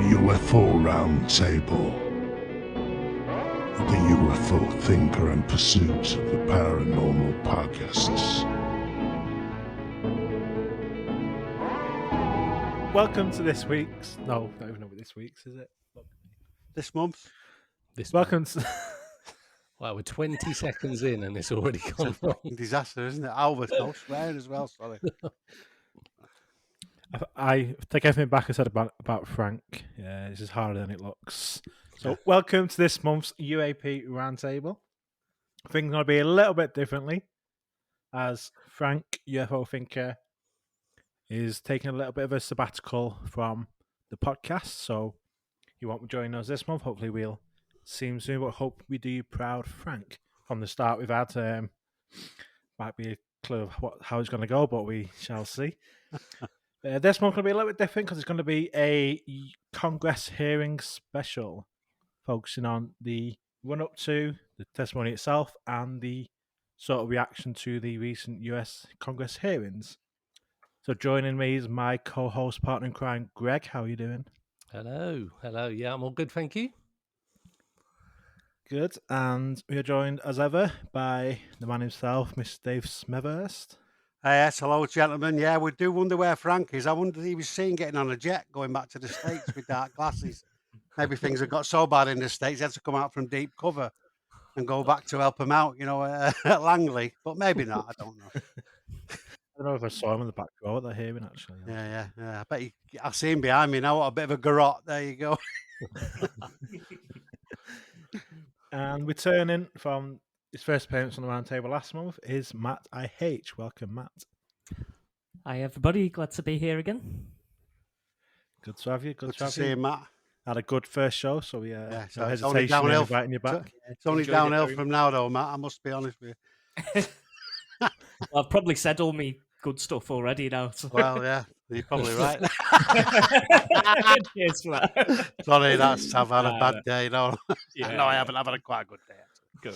UFO Roundtable. The UFO Thinker and Pursuit of the Paranormal Podcasts. Welcome to this week's... No, I don't even know what this week's, is it? This month? Welcome to... Wow, we're 20 seconds in and it's already gone wrong. Disaster, isn't it? Albert, no swearing as well, sorry. I take everything back I said about Frank. Yeah, this is harder than it looks. So, welcome to this month's UAP Roundtable. Things are going to be a little bit differently, as Frank, UFO Thinker, is taking a little bit of a sabbatical from the podcast, so he won't be joining us this month. Hopefully we'll see him soon, but hope we do you proud, Frank. From the start we've had, might be a clue of how it's going to go, but we shall see. This month will be a little bit different because it's going to be a Congress hearing special, focusing on the run-up to the testimony itself and the sort of reaction to the recent US Congress hearings. So joining me is my co-host, partner in crime, Greg. How are you doing? Hello. Yeah, I'm all good, thank you. Good. And we are joined, as ever, by the man himself, Mr. Dave Smethurst. Yes, hello, gentlemen. Yeah, we do wonder where Frank is. I wonder if he was seen getting on a jet going back to the States with dark glasses. Maybe things have got so bad in the States, he had to come out from deep cover and go back to help him out, at Langley. But maybe not, I don't know. I don't know if I saw him in the back row at the hearing, actually. Yeah. I bet I see him behind me now. What a bit of a garrote. There you go. And returning from his first appearance on the roundtable last month is Matt IH. Welcome, Matt. Hi, everybody. Glad to be here again. Good to have you. Good to see you, Matt. Had a good first show, so no so it's hesitation only downhill. inviting you back. It's only downhill from now, though, Matt. I must be honest with you. Well, I've probably said all my good stuff already now. So. Well, yeah, you're probably right. Cheers for that. Sorry, I've had a bad day. No, Yeah, no, I haven't. I've had a quite good day. Good.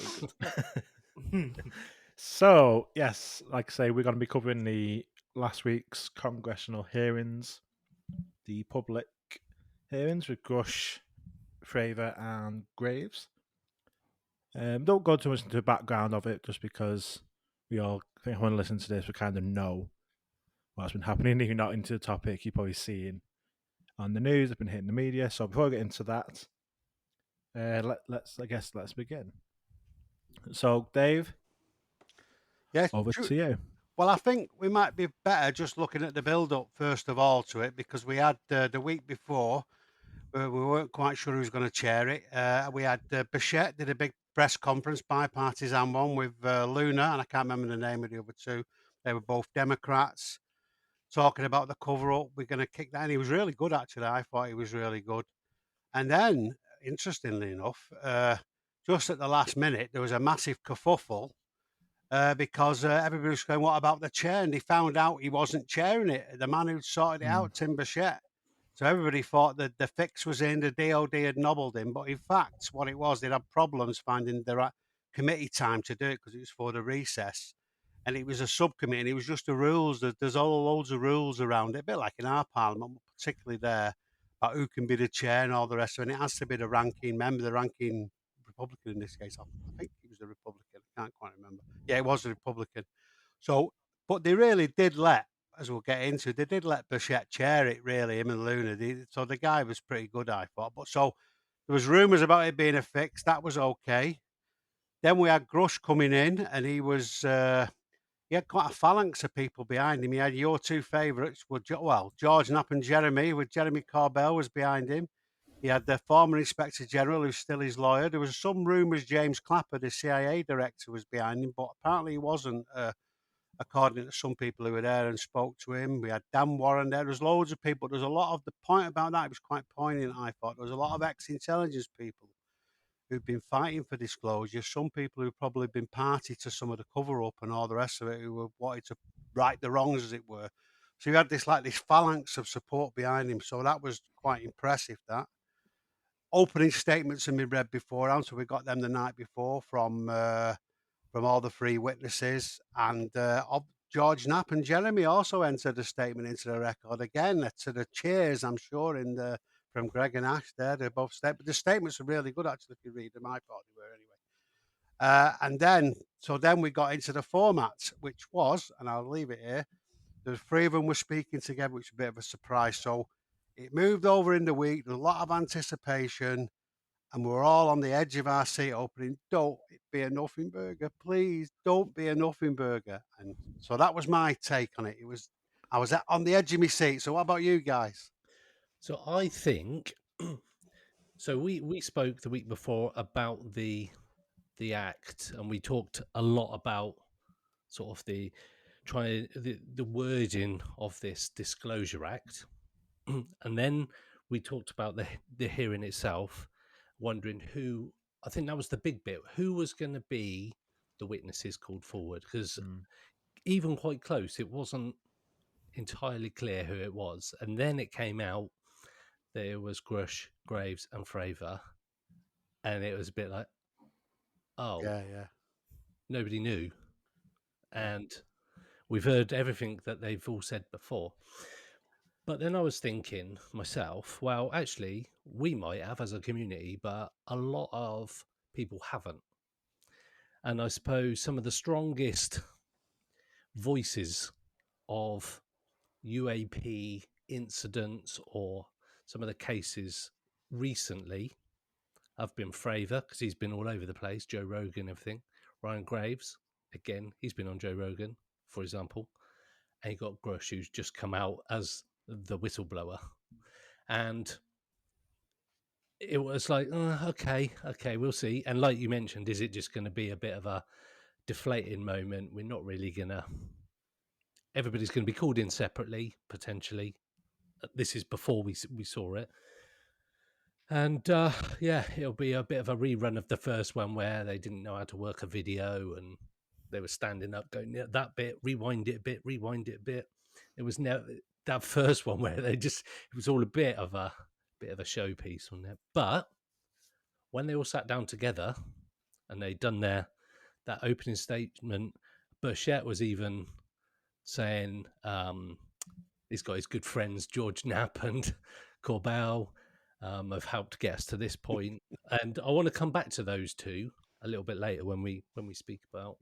So, yes, like I say, we're going to be covering the last week's congressional hearings, the public hearings with Grush, Fravor, and Graves. Don't go too much into the background of it, just because we all think when we listen to this, we kind of know what's been happening. If you're not into the topic, you're probably seeing on the news, it's been hitting the media. So before we get into that, let's begin. So, Dave, over to you. Well, I think we might be better just looking at the build-up first of all to it, because we had the week before, we weren't quite sure who was going to chair it. We had Bichette did a big press conference, bipartisan one with Luna, and I can't remember the name of the other two. They were both Democrats, talking about the cover-up. We're going to kick that, and he was really good, actually. I thought he was really good. And then, interestingly enough, just at the last minute, there was a massive kerfuffle because everybody was going, what about the chair? And they found out he wasn't chairing it. The man who'd sorted it out, Tim Bichette. So everybody thought that the fix was in, the DOD had nobbled him. But in fact, what it was, they'd had problems finding the right committee time to do it because it was for the recess. And it was a subcommittee, and it was just the rules. There's all loads of rules around it, a bit like in our parliament, particularly there, about who can be the chair and all the rest of it. And it has to be the ranking member, the ranking Republican in this case. I think he was the Republican. I can't quite remember. Yeah, it was the Republican. So, but they really did let, as we'll get into, they did let Bichette chair it, really, him and Luna. So the guy was pretty good, I thought. But so there was rumours about it being a fix. That was okay. Then we had Grush coming in, and he was, he had quite a phalanx of people behind him. He had your two favourites, George Knapp and Jeremy, with Jeremy Corbell was behind him. He had the former Inspector General, who's still his lawyer. There was some rumours James Clapper, the CIA director, was behind him, but apparently he wasn't, according to some people who were there and spoke to him. We had Dan Warren there. There was loads of people. There's a lot of the point about that. It was quite poignant, I thought. There was a lot of ex-intelligence people who've been fighting for disclosure. Some people who've probably been party to some of the cover-up and all the rest of it, who wanted to right the wrongs, as it were. So you had this phalanx of support behind him. So that was quite impressive, that. Opening statements had been read beforehand, so we got them the night before from all the three witnesses. And George Knapp and Jeremy also entered a statement into the record. Again, to the cheers, I'm sure, from Greg and Ash there. They're both but the statements are really good, actually, if you read them. I thought they were anyway. And then we got into the format, which was, and I'll leave it here, the three of them were speaking together, which was a bit of a surprise. So it moved over in the week, a lot of anticipation, and we're all on the edge of our seat opening. Don't be a nothing burger, please. Don't be a nothing burger. And so that was my take on it. I was on the edge of my seat. So what about you guys? So I think so. We spoke the week before about the act, and we talked a lot about sort of the wording of this Disclosure Act, and then we talked about the hearing itself, wondering who. I think that was the big bit. Who was going to be the witnesses called forward? Because even quite close, it wasn't entirely clear who it was, and then it came out that it was Grush, Graves, and Fravor, and it was a bit like, oh, Yeah. nobody knew, and we've heard everything that they've all said before. But then I was thinking myself, well, actually, we might have as a community, but a lot of people haven't. And I suppose some of the strongest voices of UAP incidents or some of the cases recently have been Fravor, because he's been all over the place, Joe Rogan, everything. Ryan Graves, again, he's been on Joe Rogan, for example. And you got Grush, who's just come out as the whistleblower. And it was like, okay, we'll see. And like you mentioned, is it just going to be a bit of a deflating moment? We're not really going to... Everybody's going to be called in separately, potentially. This is before we saw it. And yeah, it'll be a bit of a rerun of the first one where they didn't know how to work a video and they were standing up going, yeah, that bit, rewind it a bit. It was never that first one where it was all a bit of a showpiece on it. But when they all sat down together and they'd done that opening statement, Burchett was even saying he's got his good friends George Knapp and Corbell have helped get us to this point. And I want to come back to those two a little bit later when we speak about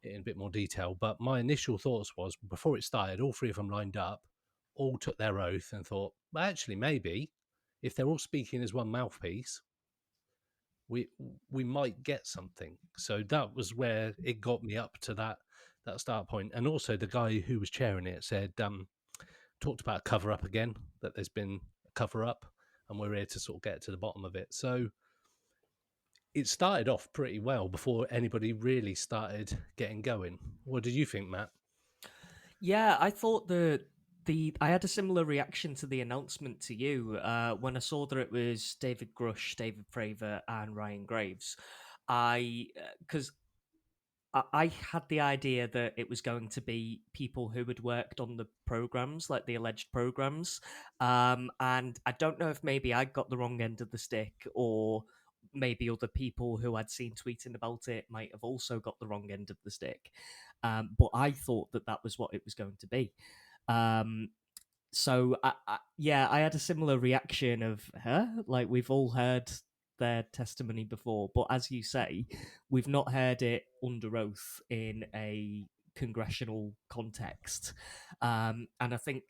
it in a bit more detail. But my initial thoughts was, before it started, all three of them lined up, all took their oath and thought, well, actually, maybe if they're all speaking as one mouthpiece, we might get something. So that was where it got me up to that start point. And also the guy who was chairing it said, talked about a cover up again, that there's been a cover up and we're here to sort of get to the bottom of it. So it started off pretty well before anybody really started getting going. What did you think, Matt? Yeah, I thought I had a similar reaction to the announcement to you when I saw that it was David Grush, David Fravor, and Ryan Graves. Because I had the idea that it was going to be people who had worked on the programs, like the alleged programs. And I don't know if maybe I got the wrong end of the stick, or maybe other people who I'd seen tweeting about it might have also got the wrong end of the stick. But I thought that was what it was going to be. So I had a similar reaction of, huh? Like, we've all heard their testimony before, but as you say, we've not heard it under oath in a congressional context. And I think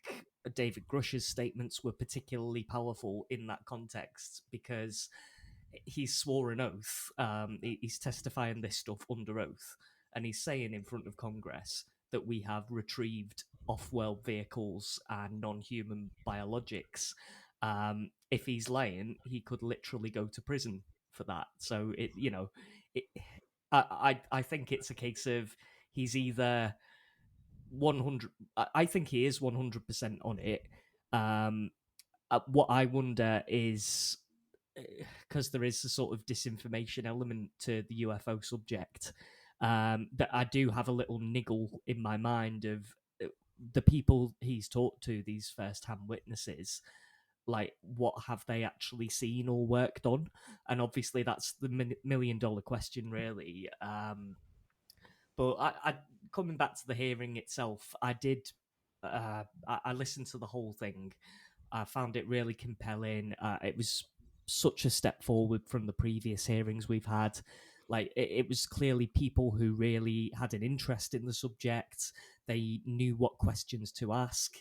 David Grush's statements were particularly powerful in that context because he's swore an oath. He's testifying this stuff under oath, and he's saying in front of Congress that we have retrieved off-world vehicles and non-human biologics. If he's lying, he could literally go to prison for that. So I think it's a case of he's either 100. I think he is 100% on it. What I wonder is, because there is a sort of disinformation element to the UFO subject, that I do have a little niggle in my mind of the people he's talked to, these first-hand witnesses. Like, what have they actually seen or worked on? And obviously, that's the million-dollar question, really. But I coming back to the hearing itself, I did. I listened to the whole thing, I found it really compelling. It was such a step forward from the previous hearings we've had. Like, it was clearly people who really had an interest in the subject. They knew what questions to ask.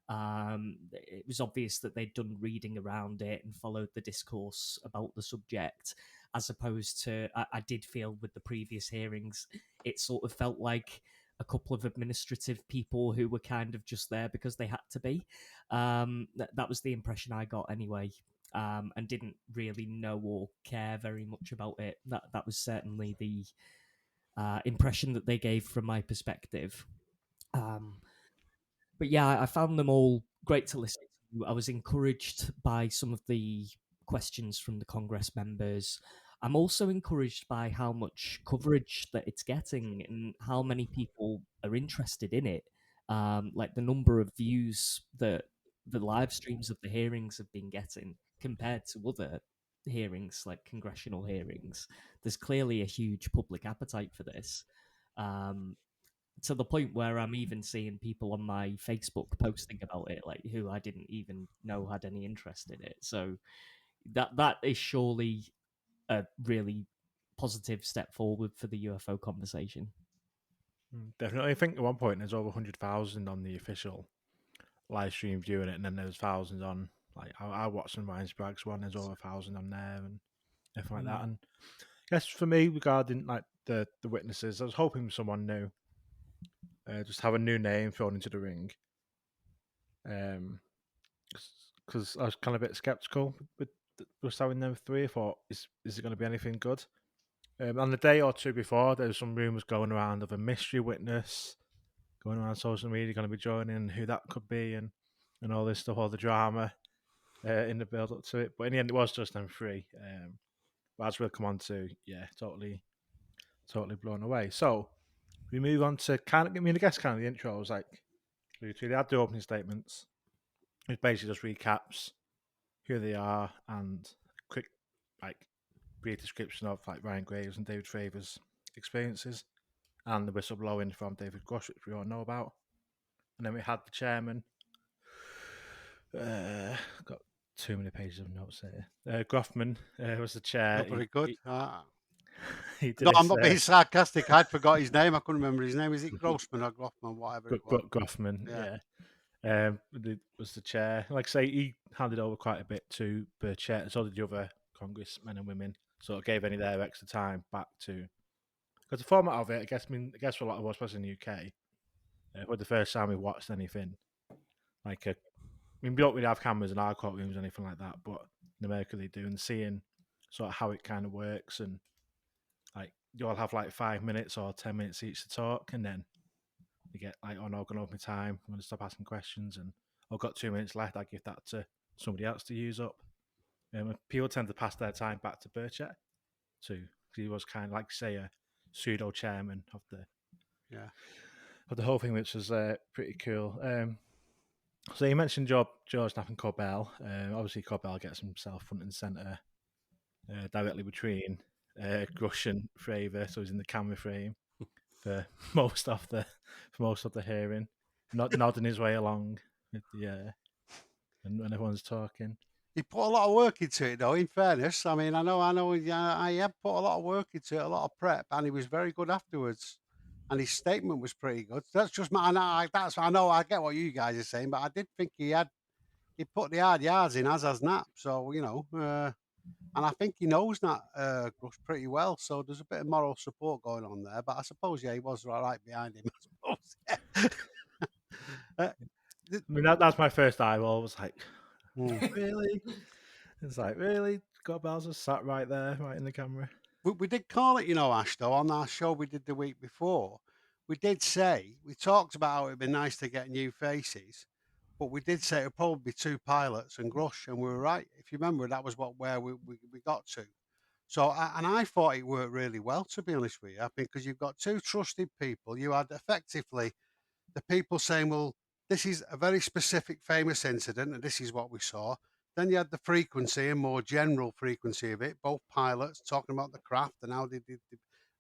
It was obvious that they'd done reading around it and followed the discourse about the subject, as opposed to, I did feel with the previous hearings, it sort of felt like a couple of administrative people who were kind of just there because they had to be. That was the impression I got anyway, and didn't really know or care very much about it. That was certainly the impression that they gave from my perspective. But yeah, I found them all great to listen to. I was encouraged by some of the questions from the Congress members. I'm also encouraged by how much coverage that it's getting and how many people are interested in it. Like the number of views that the live streams of the hearings have been getting compared to other hearings, like congressional hearings. There's clearly a huge public appetite for this. To the point where I'm even seeing people on my Facebook posting about it, like who I didn't even know had any interest in it. So that is surely a really positive step forward for the UFO conversation. Definitely. I think at one point there's over 100,000 on the official live stream viewing it, and then there's thousands on. Like I watched some Ryan Sprague's one. There's over 1,000 on there and everything like that. And I guess for me, regarding like the witnesses, I was hoping someone new, just have a new name thrown into the ring. Because I was kind of a bit skeptical with just having them three. I thought, is it going to be anything good? On the day or two before, there was some rumours going around of a mystery witness going around social media going to be joining, who that could be, and all this stuff, all the drama in the build up to it. But in the end, it was just them three. But as we'll come on to, yeah, totally blown away. So we move on to I guess kind of the intro was like, they had the opening statements. It basically just recaps who they are and a quick, like, brief description of like Ryan Graves and David Fravor's experiences, and the whistleblowing from David Grush, which we all know about. And then we had the chairman. Got too many pages of notes here. Groffman was the chair. Not very good. He did No, I'm not being sarcastic. I'd forgot his name. I couldn't remember his name. Is it Grossman or Groffman, whatever it was? Groffman, Yeah. Was the chair. Like I say, he handed over quite a bit to Burchett, so did the other congressmen and women. So it gave any of their extra time back to, because the format of it, I guess for a lot of us, especially in the UK, was the first time we watched anything like we don't really have cameras in our courtrooms or anything like that, but in America they do, and seeing sort of how it kind of works, and like you all have like 5 minutes or 10 minutes each to talk, and then you get like, oh no, I'm going to open my time, I'm going to stop asking questions, and I've got 2 minutes left, I give that to somebody else to use up. People tend to pass their time back to Burchett too, because he was kind of like, say, a pseudo chairman of the whole thing, which was pretty cool. So you mentioned George Knapp and Corbell. Obviously, Corbell gets himself front and centre directly between Grush and Fravor, so he's in the camera frame for most of the hearing, nodding his way along with and when everyone's talking. He put a lot of work into it, though. In fairness, I mean, I know, I have put a lot of work into it, a lot of prep, and he was very good afterwards. And his statement was pretty good. That's just my. I know. I get what you guys are saying, but I did think he put the hard yards in, as has Knapp. So and I think he knows that Grush pretty well. So there's a bit of moral support going on there. But I suppose he was right behind him. I suppose. I mean, that's my first eyeball. Was like, really? It's like, really? Corbell's just sat right there, right in the camera. We did call it, Ash, though, on our show we did the week before. We did say, we talked about how it'd be nice to get new faces, but we did say it would probably be 2 pilots and Grush, and we were right. If you remember, that was where we got to. So, I thought it worked really well, to be honest with you, because you've got 2 trusted people. You had effectively the people saying, well, this is a very specific, famous incident, and this is what we saw. Then you had the frequency and more general frequency of it, both pilots talking about the craft and how they did.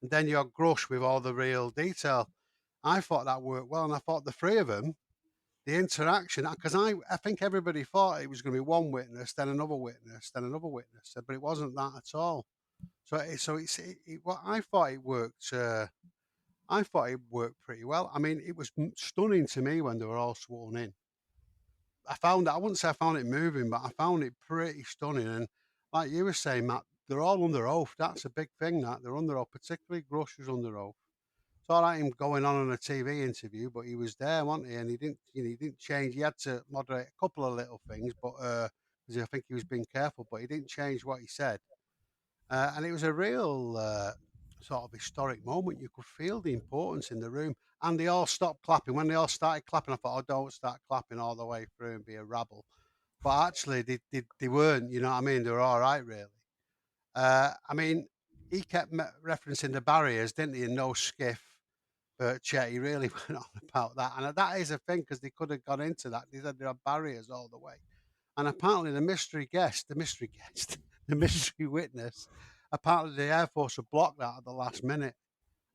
And then you had Grush with all the real detail. I thought that worked well, and I thought the 3 of them the interaction, because I think everybody thought it was going to be one witness, then another witness, then another witness, but it wasn't that at all. What I thought it worked. I thought it worked pretty well. I mean, it was stunning to me when they were all sworn in. I wouldn't say I found it moving, but I found it pretty stunning. And like you were saying, Matt, they're all under oath. That's a big thing. That they're under oath, particularly Grush was under oath. It's all right him going on a TV interview, but he was there, wasn't he? And he didn't change. He had to moderate a couple of little things, but because I think he was being careful, but he didn't change what he said. And it was a real sort of historic moment. You could feel the importance in the room, and they all stopped clapping. When they all started clapping, I thought, "Oh, don't start clapping all the way through and be a rabble." But actually, they weren't. You know what I mean? They were all right, really. I mean, he kept referencing the barriers, didn't he? And no skiff. But Chet, he really went on about that, and that is a thing because they could have gone into that. They said there are barriers all the way, and apparently the mystery witness, apparently the Air Force had blocked that at the last minute,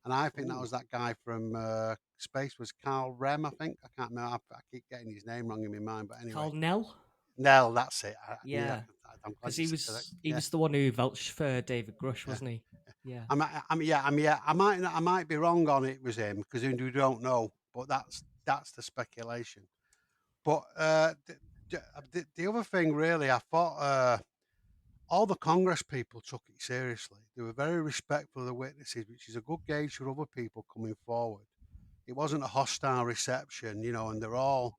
and I think that was that guy from Space was Carl Rem, I think. I can't remember. I keep getting his name wrong in my mind, but anyway. Carl Nell? Nell, that's it. Yeah. I'm glad Because you he said that. he was the one who vouched for David Grush, Yeah. wasn't he? Yeah. I might be wrong on it was him because we don't know, but that's the speculation. But the other thing, really, I thought all the Congress people took it seriously. They were very respectful of the witnesses, which is a good gauge for other people coming forward. It wasn't a hostile reception, and they're all,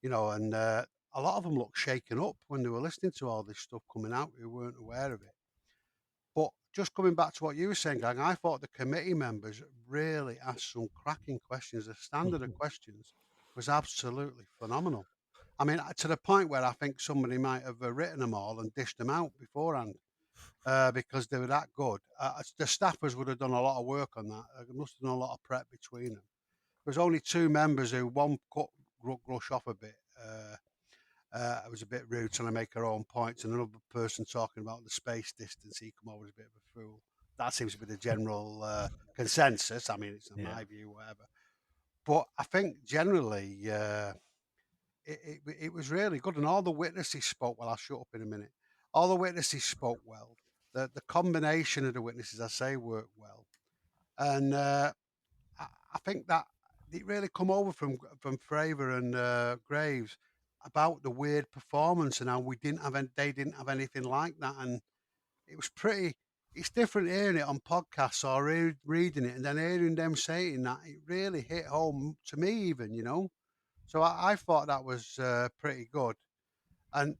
and a lot of them looked shaken up when they were listening to all this stuff coming out who weren't aware of it. But just coming back to what you were saying, Gang, I thought the committee members really asked some cracking questions. The standard of questions was absolutely phenomenal. I mean, to the point where I think somebody might have written them all and dished them out beforehand because they were that good. The staffers would have done a lot of work on that. They must have done a lot of prep between them. There was only two members who one cut Grush off a bit. It was a bit rude trying to make her own points, and another person talking about the space distance. He come over as a bit of a fool. That seems to be the general consensus. I mean, it's my view, whatever. But I think generally it was really good, and all the witnesses spoke well. I'll shut up in a minute. All the witnesses spoke well. The combination of the witnesses, I say, worked well, and I think that it really come over from Fravor and Graves about the weird performance and how they didn't have anything like that, and it was pretty. It's different hearing it on podcasts or reading it, and then hearing them saying that. It really hit home to me, even. So I thought that was pretty good. And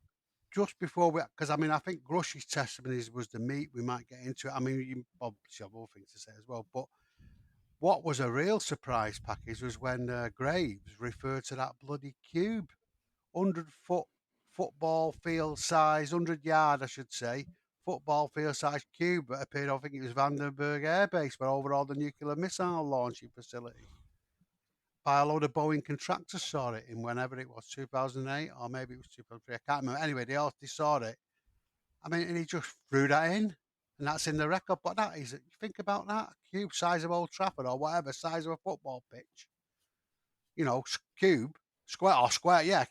just before because I mean, I think Grush's testimonies was the meat we might get into. I mean, you obviously have other things to say as well, but what was a real surprise package was when Graves referred to that bloody cube, 100-foot football field size, 100-yard, I should say, football field size cube that appeared, I think it was Vandenberg Air Base, where overall the nuclear missile launching facility. By a load of Boeing contractors saw it in whenever it was, 2008, or maybe it was 2003, I can't remember. Anyway, they saw it. I mean, and he just threw that in. And that's in the record. But that is, think about that, cube size of Old Trafford or whatever, size of a football pitch. Cube,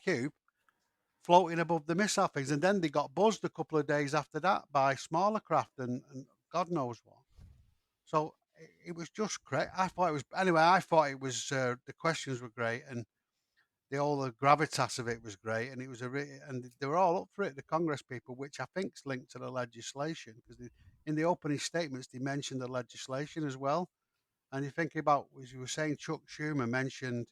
cube, floating above the missile things. And then they got buzzed a couple of days after that by smaller craft and God knows what. So it was just great. I thought it was, the questions were great. And the gravitas of it was great. And it was and they were all up for it, the Congress people, which I think is linked to the legislation because in the opening statements, they mentioned the legislation as well. And you think about, as you were saying, Chuck Schumer mentioned,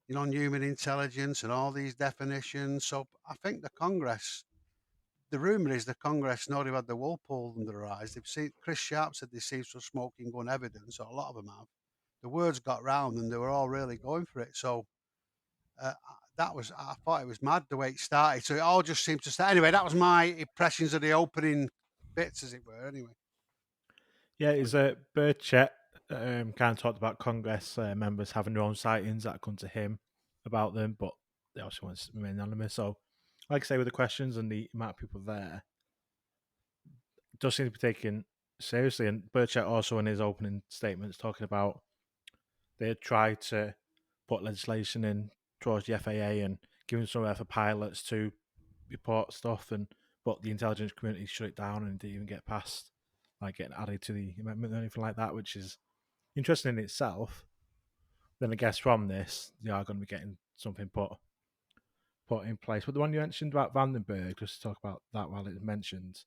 human intelligence and all these definitions. So I think the rumor is the Congress know they've had the wool pulled under their eyes. They've seen, Chris Sharp said they've seen some smoking gun evidence, or a lot of them have. The words got round and they were all really going for it. So I thought it was mad the way it started. So it all just seemed to start. Anyway, that was my impressions of the opening bits, as it were, anyway. Yeah, it's Burchett kind of talked about Congress members having their own sightings that come to him about them, but they also want to remain anonymous. So, like I say, with the questions and the amount of people there, it does seem to be taken seriously. And Burchett also in his opening statements talking about they had tried to put legislation in, towards the FAA and giving somewhere for pilots to report stuff, but the intelligence community shut it down and didn't even get past like getting added to the amendment or anything like that, which is interesting in itself. Then I guess from this, they are going to be getting something put in place. But the one you mentioned about Vandenberg, just to talk about that while it's mentioned,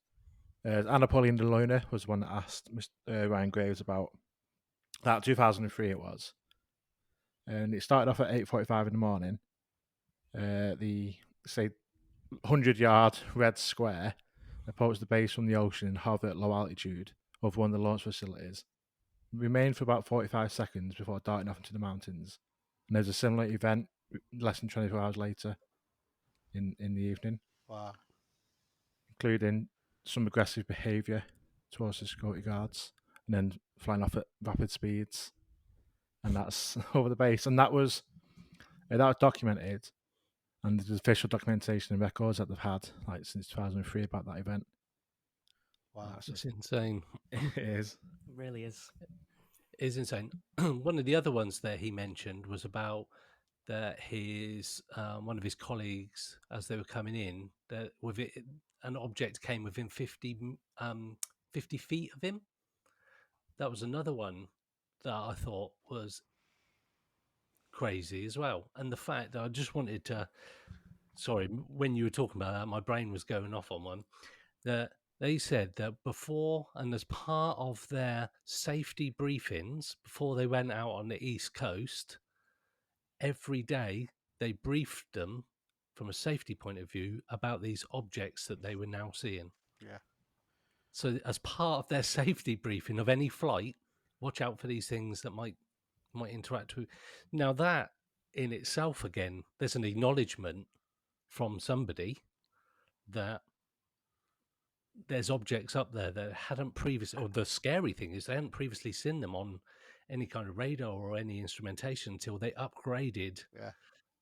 Annapolian de Luna was the one that asked Mr. Ryan Graves about that. 2003 it was, and it started off at 8:45 in the morning. The 100-yard red square approached the base from the ocean and hovered at low altitude over one of the launch facilities. Remained for about 45 seconds before darting off into the mountains. And there's a similar event less than 24 hours later in the evening. Wow. Including some aggressive behaviour towards the security guards and then flying off at rapid speeds. And that's over the base. And that was documented. And there's official documentation and records that they've had like since 2003 about that event. Wow. It's insane. It is. It really is. It is insane. One of the other ones that he mentioned was about that his one of his colleagues, as they were coming in, that with it, an object came within 50 feet of him. That was another one that I thought was crazy as well. And the fact that I just wanted to, sorry, when you were talking about that, my brain was going off on one, that they said that before and as part of their safety briefings, before they went out on the East Coast, every day they briefed them from a safety point of view about these objects that they were now seeing. Yeah. So as part of their safety briefing of any flight, watch out for these things that might interact with. Now that in itself, again, there's an acknowledgement from somebody that there's objects up there that hadn't previously, or the scary thing is they hadn't previously seen them on any kind of radar or any instrumentation until they upgraded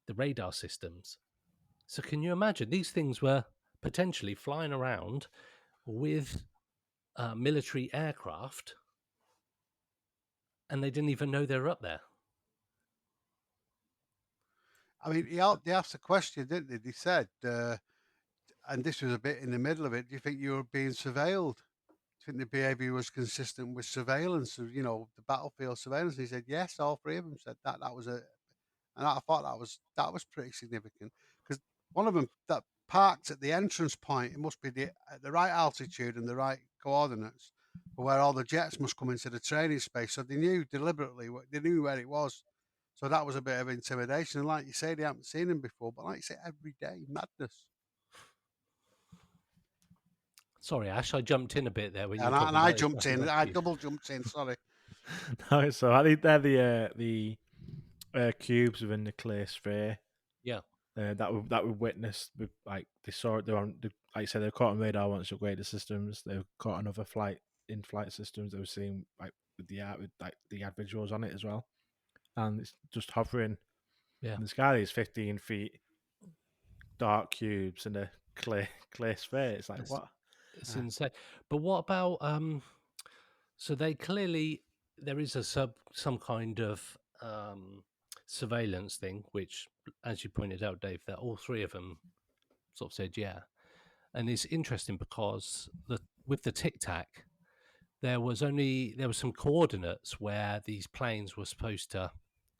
the radar systems. So can you imagine these things were potentially flying around with military aircraft and they didn't even know they were up there? I mean, they asked the question, didn't they? They said, and this was a bit in the middle of it, do you think you were being surveilled? Do you think the behaviour was consistent with surveillance, the battlefield surveillance? And he said, yes, all three of them said that. That was and I thought that was pretty significant, because one of them that parked at the entrance point, it must be at the right altitude and the right coordinates for where all the jets must come into the training space. So they knew deliberately, they knew where it was. So that was a bit of intimidation. And like you say, they haven't seen him before, but like you say, every day, madness. Sorry, Ash, I jumped in a bit there when you were And talking I about jumped in. I double jumped in. Sorry. No, so I think they're the cubes within the clear sphere. Yeah. That we witnessed. Like they saw it. They're on. Like you said, they were caught on radar once you upgrade the systems. They were caught on other in-flight systems. They were seeing like with the ad visuals on it as well, and it's just hovering. Yeah. In the sky is 15 feet, dark cubes in a clear sphere. It's like what? It's insane. But what about so they clearly, there is some kind of surveillance thing, which, as you pointed out, Dave, that all three of them sort of said yeah. And it's interesting because with the Tic Tac, there was some coordinates where these planes were supposed to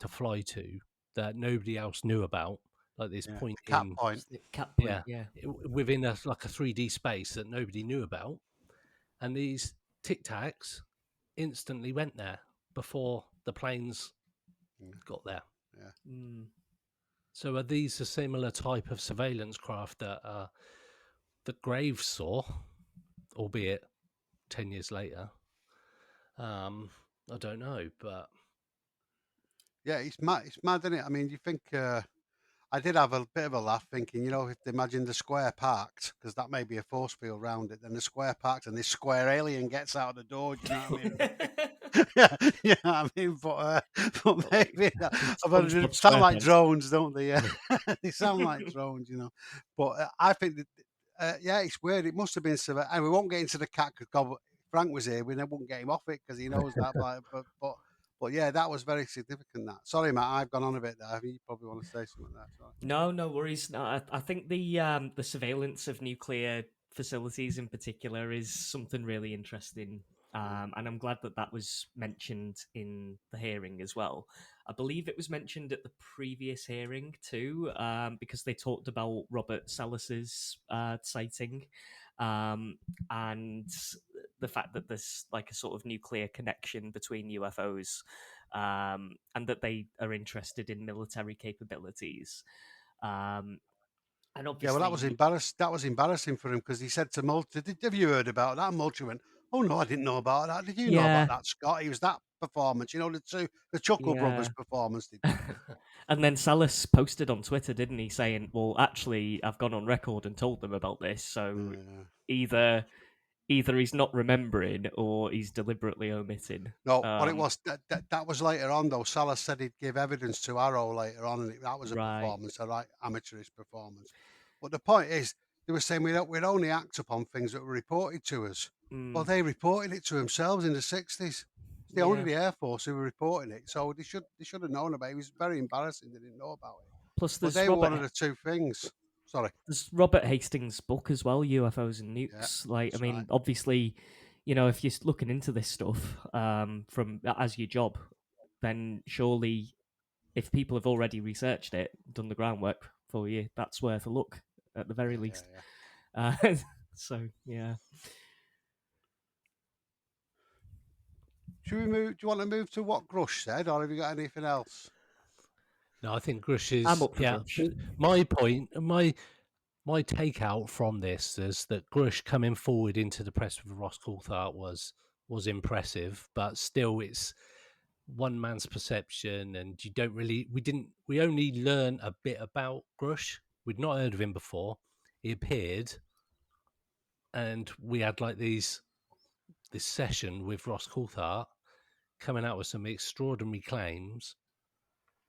fly to that nobody else knew about, like this point Cap point. within a 3D space that nobody knew about, and these Tic Tacs instantly went there before the planes got there. Yeah. So are these a similar type of surveillance craft that Graves saw, albeit 10 years later? I don't know, but yeah, it's mad, isn't it? I mean, you think I did have a bit of a laugh thinking, if they imagine the square parked, because that may be a force field around it, then the square parked and this square alien gets out of the door. Do you know what I mean? yeah, I mean, but maybe they sound like drones, don't they? Yeah, they sound like drones, But I think that, it's weird. It must have been surveyed. And we won't get into the cat because Frank was here. We won't get him off it because he knows that. But But yeah, that was very significant. That. Sorry, Matt, I've gone on a bit there. I think you probably want to say something there. Sorry. No worries. No, I think the surveillance of nuclear facilities in particular is something really interesting, and I'm glad that that was mentioned in the hearing as well. I believe it was mentioned at the previous hearing too, because they talked about Robert Salas's sighting, and the fact that there's like a sort of nuclear connection between UFOs, and that they are interested in military capabilities. And Yeah, well, obviously, that was embarrassing for him because he said to Multi, "Have you heard about that?" And Multi went, "Oh no, I didn't know about that. Did you know yeah, about that, Scott? It was that performance, you know, the Chuckle Brothers yeah. performance they did." And then Salas posted on Twitter, didn't he, saying, "Well, actually, I've gone on record and told them about this. So Yeah. either he's not remembering or he's deliberately omitting." No, what it was that was later on though. Salah said he'd give evidence to Arrow later on, and that was a Right. performance, a right amateurish performance. But the point is, they were saying we'd only act upon things that were reported to us. Well, Mm, they reported it to themselves in the 60s. It's the only yeah. the Air Force who were reporting it, so they should have known about it. It was very embarrassing they didn't know about it. Plus, But they were one of the two things. Sorry. there's Robert Hastings' book as well, UFOs and Yeah, Nukes. Like, I that's mean, right. obviously, if you're looking into this stuff from as your job, then surely if people have already researched it, done the groundwork for you, that's worth a look at the very Yeah, least. yeah. So yeah, Should we move? Do you want to move to what Grush said, or have you got anything else? No, I think Grush I'm is up for Grush. my point. My takeout from this is that Grush coming forward into the press with Ross Coulter was impressive, but still, it's one man's perception, and you don't really. We only learn a bit about Grush. We'd not heard of him before. He appeared, and we had like this session with Ross Coulter coming out with some extraordinary claims,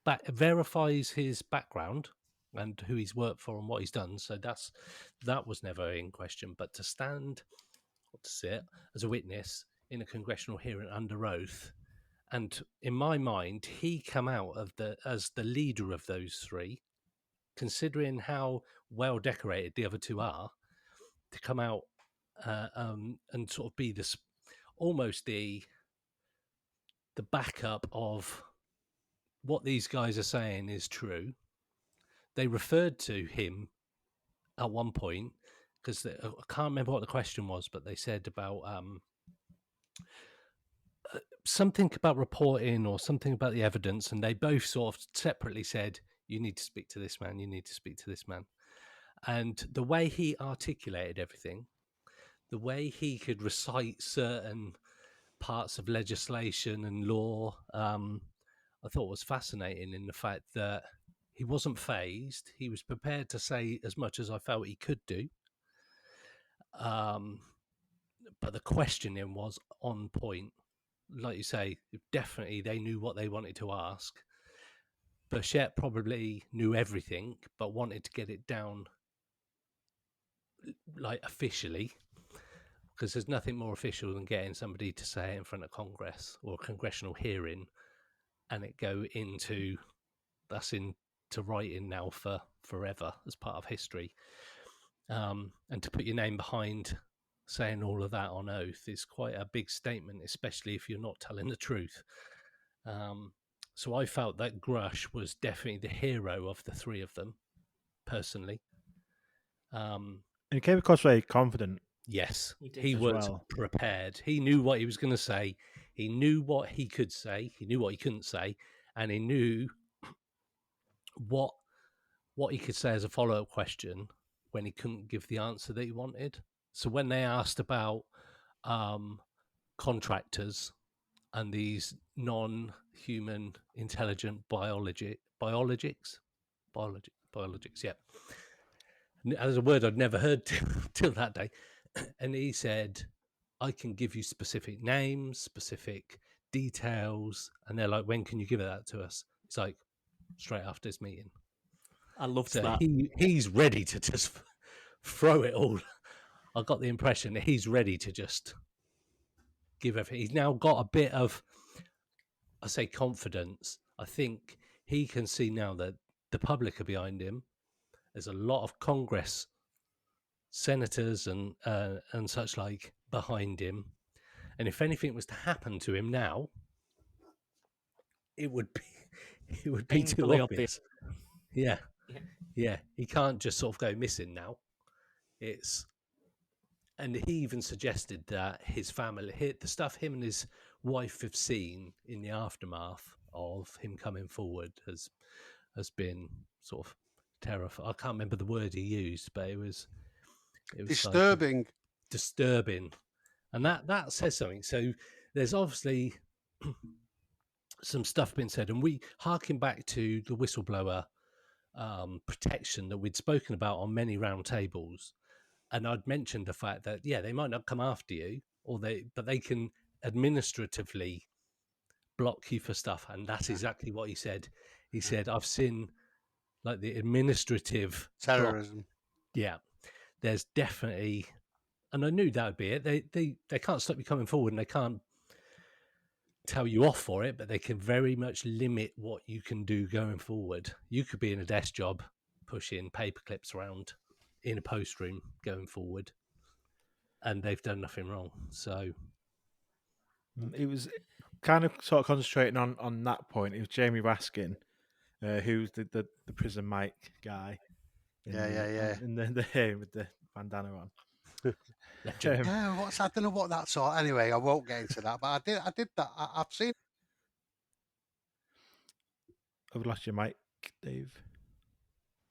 but verifies his background and who he's worked for and what he's done. So that was never in question. But to stand or to sit as a witness in a congressional hearing under oath, and in my mind, he come out as the leader of those three, considering how well decorated the other two are, to come out and sort of be this almost the backup of what these guys are saying is true. They referred to him at one point because I can't remember what the question was, but they said about something about reporting or something about the evidence, and they both sort of separately said, "You need to speak to this man. You need to speak to this man." And the way he articulated everything, the way he could recite certain parts of legislation and law, I thought was fascinating in the fact that he wasn't phased. He was prepared to say as much as I felt he could do. But the questioning was on point. Like you say, definitely they knew what they wanted to ask. Bichette probably knew everything, but wanted to get it down like officially, because there's nothing more official than getting somebody to say it in front of Congress or a congressional hearing and it go into writing now for forever as part of history. And to put your name behind saying all of that on oath is quite a big statement, especially if you're not telling the truth. So I felt that Grush was definitely the hero of the three of them, personally. And he came across very confident. Yes, He he did as was well. prepared. He knew what he was going to say. He knew what he could say. He knew what he couldn't say, and he knew what he could say as a follow-up question when he couldn't give the answer that he wanted. So when they asked about contractors and these non-human intelligent biologics, yeah. As a word I'd never heard till that day. And he said, I can give you specific names, specific details. And they're like, when can you give that to us? It's like, straight after this meeting. I loved So that. he's ready to just throw it all. I got the impression that he's ready to just give everything. He's now got a bit of I say confidence. I think he can see now that the public are behind him. There's a lot of Congress senators and such like behind him, and if anything was to happen to him now, it would be too Painfully obvious. Yeah, Yeah. yeah. He can't just sort of go missing now. And he even suggested that his family, the stuff him and his wife have seen in the aftermath of him coming forward has been sort of terrifying. I can't remember the word he used, but it was Disturbing. like disturbing, and that says something. So there's obviously some stuff been said, and we harken back to the whistleblower protection that we'd spoken about on many roundtables. And I'd mentioned the fact that, yeah, they might not come after you, but they can administratively block you for stuff. And that's exactly what he said. He said, I've seen like the administrative Terrorism. block. Yeah, there's definitely, and I knew that would be it. They can't stop you coming forward, and they can't tell you off for it, but they can very much limit what you can do going forward. You could be in a desk job, pushing paper clips around in a post room going forward, and they've done nothing wrong. So It was kind of sort of concentrating on that point. It was Jamie Raskin, who's the prison mic guy. In the hearing with the bandana on. Yeah, I don't know what that's all. Anyway, I won't get into that. But I did that. I've seen. I've lost your mic, Dave.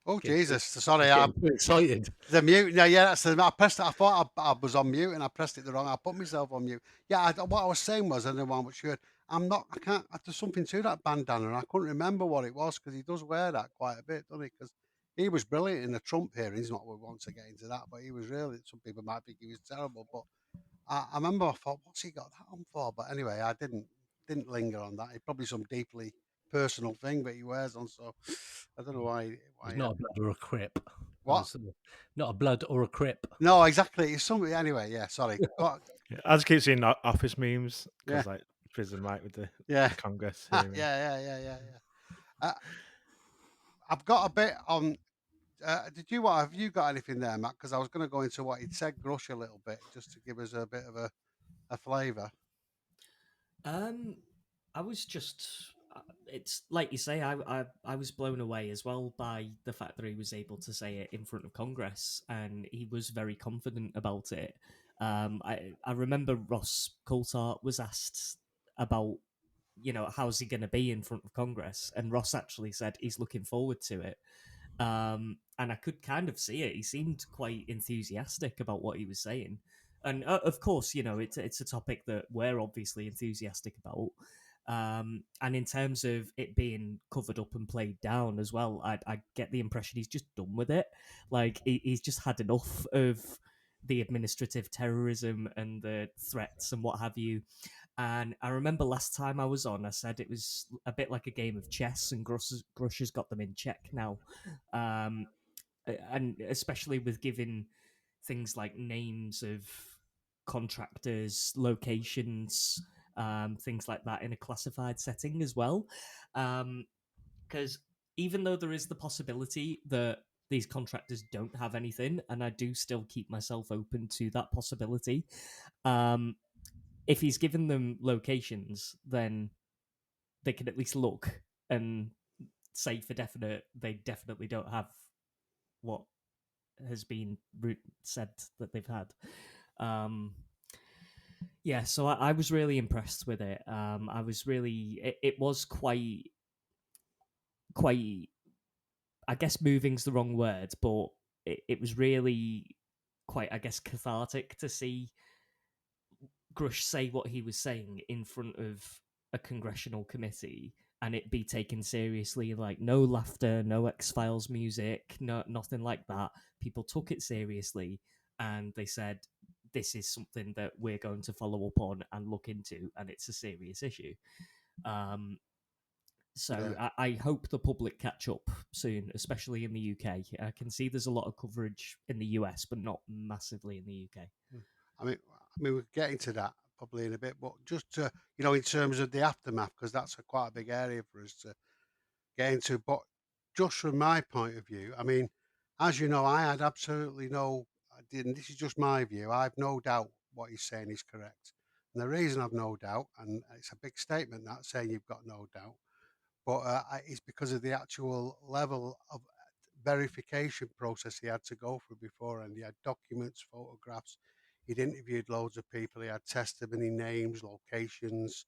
Oh Jesus! Sorry, I'm excited. The mute. Yeah, that's the. I pressed it. I thought I was on mute, and I pressed it the wrong. I put myself on mute. Yeah, what I was saying was, I don't know what you heard. I'm not. I can't. There's something to that bandana, and I couldn't remember what it was because he does wear that quite a bit, doesn't he? Because he was brilliant in the Trump hearings. Not we want to get into that, but he was really. Some people might think he was terrible, but I remember I thought, what's he got that on for? But anyway, I didn't linger on that. It's probably some deeply personal thing that he wears on. So I don't know why. It's not a blood or a crip. What? Not a blood or a crip. No, exactly. It's something. Anyway, yeah. Sorry. Yeah, I just keep seeing office memes because Yeah. like prison mic with the Congress. Yeah. I've got a bit on. Have you got anything there, Matt? Because I was going to go into what he'd said, Grush, a little bit, just to give us a bit of a flavour. I was just. It's like you say. I was blown away as well by the fact that he was able to say it in front of Congress, and he was very confident about it. I remember Ross Coulter was asked about, how's he going to be in front of Congress, and Ross actually said he's looking forward to it. And I could kind of see it. He seemed quite enthusiastic about what he was saying. And of course, it's a topic that we're obviously enthusiastic about. And in terms of it being covered up and played down as well, I get the impression he's just done with it. Like, he's just had enough of the administrative terrorism and the threats and what have you. And I remember last time I was on, I said it was a bit like a game of chess, and Grush has got them in check now. And especially with giving things like names of contractors, locations, things like that in a classified setting as well. Because even though there is the possibility that these contractors don't have anything, and I do still keep myself open to that possibility, if he's given them locations, then they can at least look and say for definite they definitely don't have what has been said that they've had. Yeah, so I was really impressed with it. I was really, it was quite, I guess moving's the wrong word, but it was really quite, I guess, cathartic to see Grush say what he was saying in front of a congressional committee and it be taken seriously. Like, no laughter, no X-Files music, nothing like that. People took it seriously and they said, this is something that we're going to follow up on and look into, and it's a serious issue. I hope the public catch up soon, especially in the UK. I can see there's a lot of coverage in the US, but not massively in the UK. I mean, we're getting to that, probably in a bit, but just to, in terms of the aftermath, because that's quite a big area for us to get into. But just from my point of view, I mean, as you know, I had absolutely I didn't. This is just my view. I've no doubt what he's saying is correct. And the reason I've no doubt, and it's a big statement, that saying you've got no doubt, but it's because of the actual level of verification process he had to go through before, and he had documents, photographs. He'd interviewed loads of people. He had testimony, names, locations,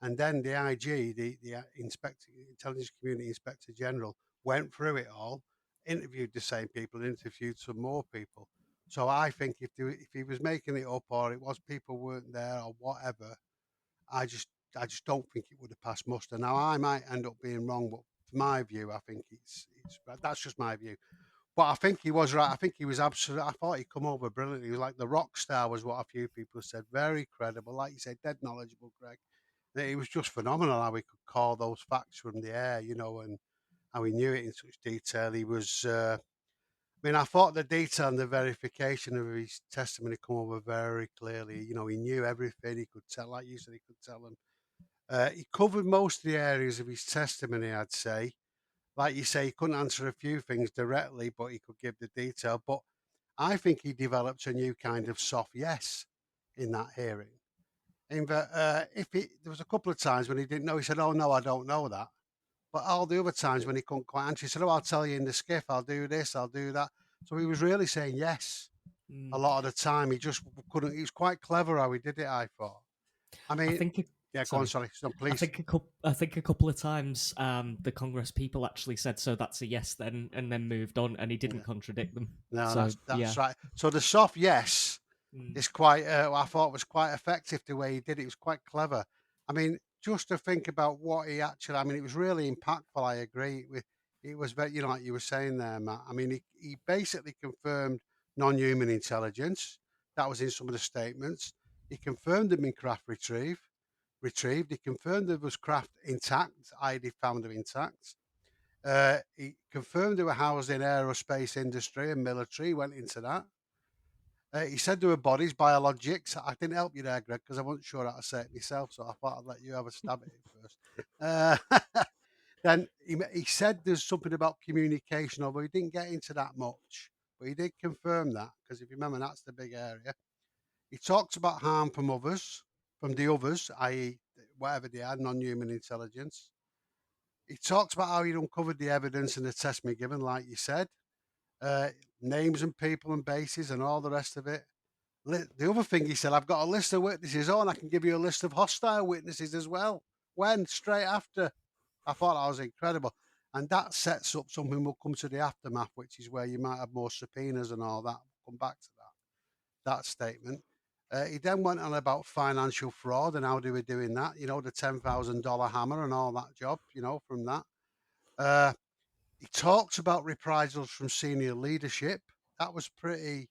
and then the IG, the Inspector, Intelligence Community Inspector General, went through it all, interviewed the same people, interviewed some more people. So I think if he was making it up, or it was people weren't there, or whatever, I just don't think it would have passed muster. Now I might end up being wrong, but for my view, I think it's that's just my view. But I think he was right. I think he was absolute. I thought he come over brilliantly. He was like the rock star, was what a few people said. Very credible, like you said, dead knowledgeable, Greg. He was just phenomenal how he could call those facts from the air, and how he knew it in such detail. He was. I mean, I thought the detail and the verification of his testimony come over very clearly. He knew everything. He could tell, like you said, he could tell them. He covered most of the areas of his testimony, I'd say. Like you say, he couldn't answer a few things directly, but he could give the detail. But I think he developed a new kind of soft yes in that hearing. In that, there was a couple of times when he didn't know, he said, "Oh no, I don't know that." But all the other times when he couldn't quite answer, he said, "Oh, I'll tell you in the skiff. I'll do this. I'll do that." So he was really saying yes a lot of the time. He just couldn't. He was quite clever how he did it, I thought. I I mean, think. yeah, go on, sorry. No, I please. think a couple of times the Congress people actually said, "So that's a yes," then and then moved on, and he didn't contradict them. No, so, that's right. So the soft yes is quite. I thought was quite effective the way he did it. It was quite clever. I mean, just to think about what he actually. I mean, it was really impactful. I agree with. It was very, like you were saying there, Matt. I mean, he basically confirmed non-human intelligence. That was in some of the statements. He confirmed them in craft retrieved. He confirmed there was craft intact. I.e., found them intact. He confirmed they were housed in aerospace industry and military. Went into that. He said there were bodies, biologics. I didn't help you there, Greg, because I wasn't sure how to say it myself, so I thought I'd let you have a stab at it first. Then he said there's something about communication, although he didn't get into that much, but he did confirm that, because if you remember, that's the big area. He talked about harm from the others, i.e., whatever they had, non-human intelligence. He talked about how he'd uncovered the evidence and the testimony given, like you said, names and people and bases and all the rest of it. The other thing he said, I've got a list of witnesses on. I can give you a list of hostile witnesses as well. Straight after. I thought that was incredible. And that sets up something. We'll come to the aftermath, which is where you might have more subpoenas and all that. We'll come back to that statement. He then went on about financial fraud and how they were doing that, the $10,000 hammer and all that job, from that. He talked about reprisals from senior leadership. That was pretty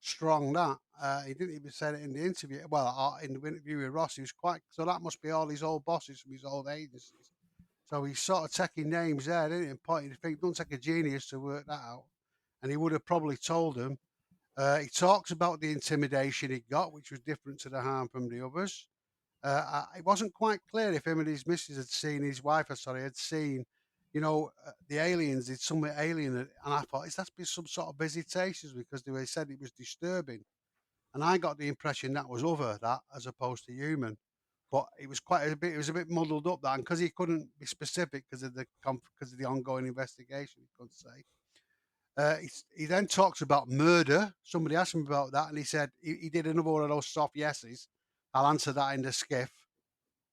strong, that. He didn't even say it in the interview. Well, in the interview with Ross, he was so that must be all his old bosses from his old agencies. So he's sort of taking names there, didn't he? And pointing the finger. It doesn't take a genius to work that out. And he would have probably told them. He talks about the intimidation he got, which was different to the harm from the others. It wasn't quite clear if him and his missus had seen, had seen, the aliens, did something alien. And I thought, is that been some sort of visitations? Because they said it was disturbing. And I got the impression that was other, that, as opposed to human. But it was it was a bit muddled up, that, and because he couldn't be specific because of the ongoing investigation, he couldn't say. He then talks about murder. Somebody asked him about that, and he said he did another one of those soft yeses. I'll answer that in the skiff.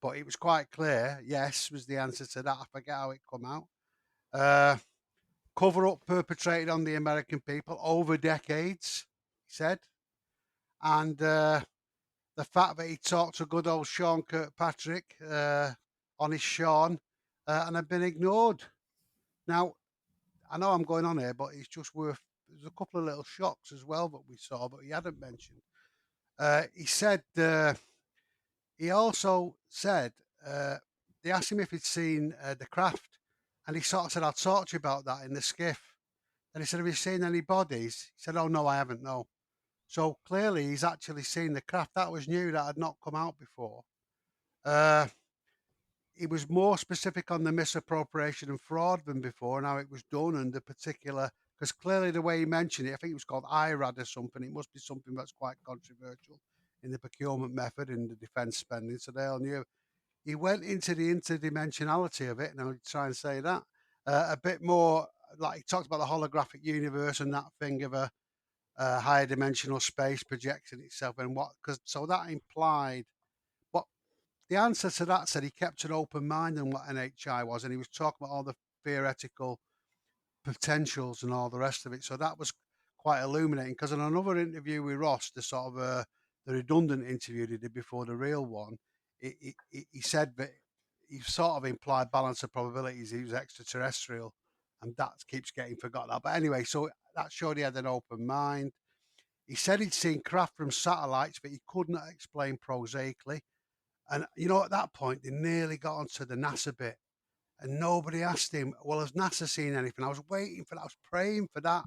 But it was quite clear, yes, was the answer to that. I forget how it come out. Cover up perpetrated on the American people over decades, he said. And the fact that he talked to good old Sean Kirkpatrick, honest Sean, and had been ignored. Now, I know I'm going on here, but it's just there's a couple of little shocks as well that we saw, but he hadn't mentioned. He said, he also said, they asked him if he'd seen the craft, and he sort of said, I'll talk to you about that in the skiff. And he said, have you seen any bodies? He said, oh, no, I haven't, no. So clearly he's actually seen the craft. That was new, that had not come out before. He was more specific on the misappropriation and fraud than before, and how it was done, and the particular, because clearly the way he mentioned it, I think it was called IRAD or something. It must be something that's quite controversial in the procurement method in the defence spending. So they all knew. He went into the interdimensionality of it, and I'll try and say that a bit more. Like he talked about the holographic universe and that thing of a higher dimensional space projecting itself, and what, because so that implied. But the answer to that said he kept an open mind on what NHI was, and he was talking about all the theoretical potentials and all the rest of it. So that was quite illuminating, because in another interview with Ross, the sort of the redundant interview he did before the real one, he said that he sort of implied balance of probabilities. He was extraterrestrial, and that keeps getting forgotten. But anyway, so that showed he had an open mind. He said he'd seen craft from satellites, but he could not explain prosaically. And at that point, they nearly got onto the NASA bit, and nobody asked him, well, has NASA seen anything? I was waiting for that. I was praying for that.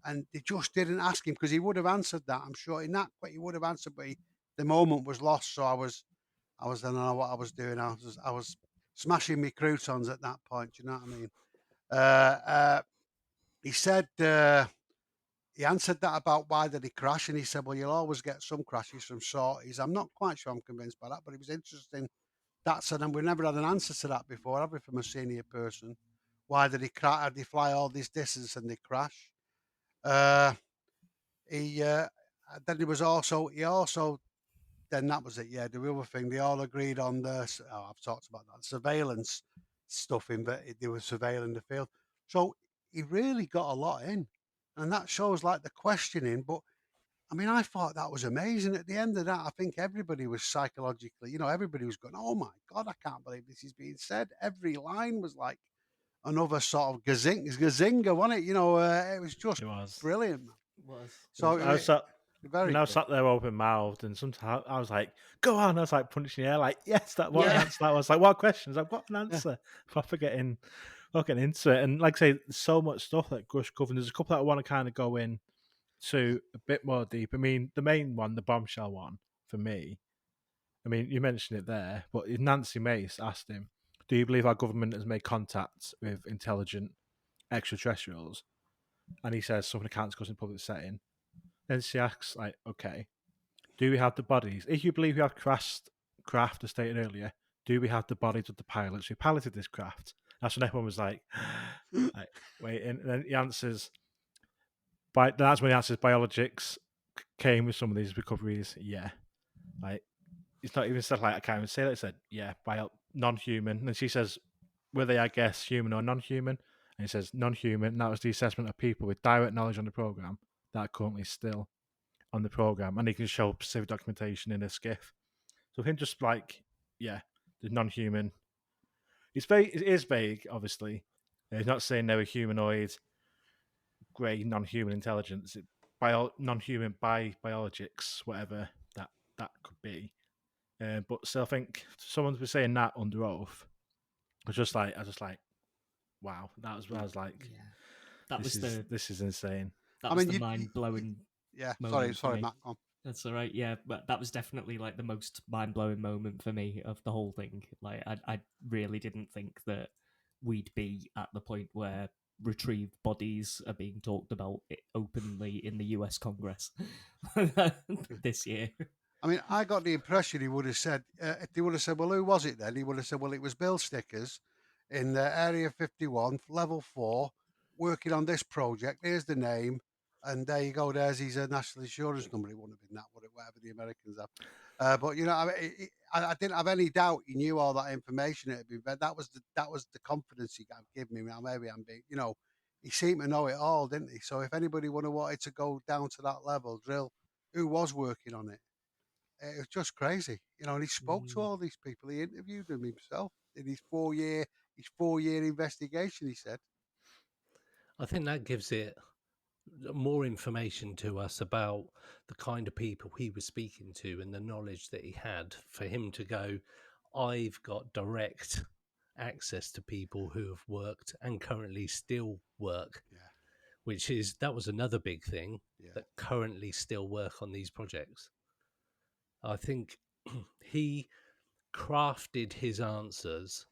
And they just didn't ask him, because he would have answered that. I'm sure in that way he would have answered, but the moment was lost. So I don't know what I was doing. I was smashing my croutons at that point. Do you know what I mean? He said, he answered that about why did he crash, and he said, well, you'll always get some crashes from sorties. I'm not quite sure I'm convinced by that, but it was interesting. That's and we never had an answer to that before, have we, from a senior person? Why did he crash? Did he fly all this distance and they crash? He then there was also then that was it. Yeah, the other thing, they all agreed on I've talked about that surveillance stuff in that they were surveilling the field. So he really got a lot in, and that shows like the questioning. But I mean, I thought that was amazing. At the end of that, I think everybody was psychologically, everybody was going, "Oh my God, I can't believe this is being said." Every line was like another sort of gazinga, wasn't it? It was just It was. brilliant, man. It was. So I was sat, very I was good. sat there open mouthed, and sometimes I was like, "Go on!" I was like punching the air, like, "Yes, that what an Yeah. answer that was." Like, what questions? I've got an answer. Proper getting into it, and like I say, there's so much stuff that Grush covered. There's a couple that I want to kind of go in to a bit more deep. I mean, the main one, the bombshell one, for me. I mean, you mentioned it there, but Nancy Mace asked him, "Do you believe our government has made contact with intelligent extraterrestrials?" And he says something can't discuss in public setting. Then she asks, like, "Okay, do we have the bodies? If you believe we have craft, as stated earlier, do we have the bodies of the pilots who piloted this craft?" That's when everyone was like wait, and then he answers. That's when he answers. Biologics came with some of these recoveries. Yeah, like it's not even said like I can't even say that. It said yeah, non-human, and she says, "Were they, I guess, human or non-human?" And he says non-human. And that was the assessment of people with direct knowledge on the program that are currently still on the program, and he can show specific documentation in a skiff. So him just like, yeah, the non-human. It is vague, obviously. He's not saying they were humanoid, grey, non-human intelligence. Non-human by biologics, whatever that could be. But still, I think someone's been saying that under oath. I was just like, wow, I was like, Yeah. That was this is insane. That was the mind blowing. Yeah, sorry, Matt. Go on. That's all right. Yeah, but that was definitely like the most mind blowing moment for me of the whole thing. Like, I really didn't think that we'd be at the point where retrieved bodies are being talked about openly in the US Congress this year. I mean, I got the impression he would have said, if they would have said, well, who was it then? He would have said, well, it was Bill Stickers in Area 51, Level 4, working on this project. Here's the name. And there you go. There's his national insurance number. It wouldn't have been that, would it? Whatever the Americans have. But, I didn't have any doubt he knew all that information. That was the confidence he gave me. Now, maybe I'm being, he seemed to know it all, didn't he? So if anybody would have wanted to go down to that level, drill who was working on it. It was just crazy, and he spoke to all these people. He interviewed them himself in his 4-year investigation. He said, I think that gives it more information to us about the kind of people he was speaking to and the knowledge that he had for him to go, I've got direct access to people who have worked and currently still work that was another big thing Yeah. that currently still work on these projects. I think he crafted his answers,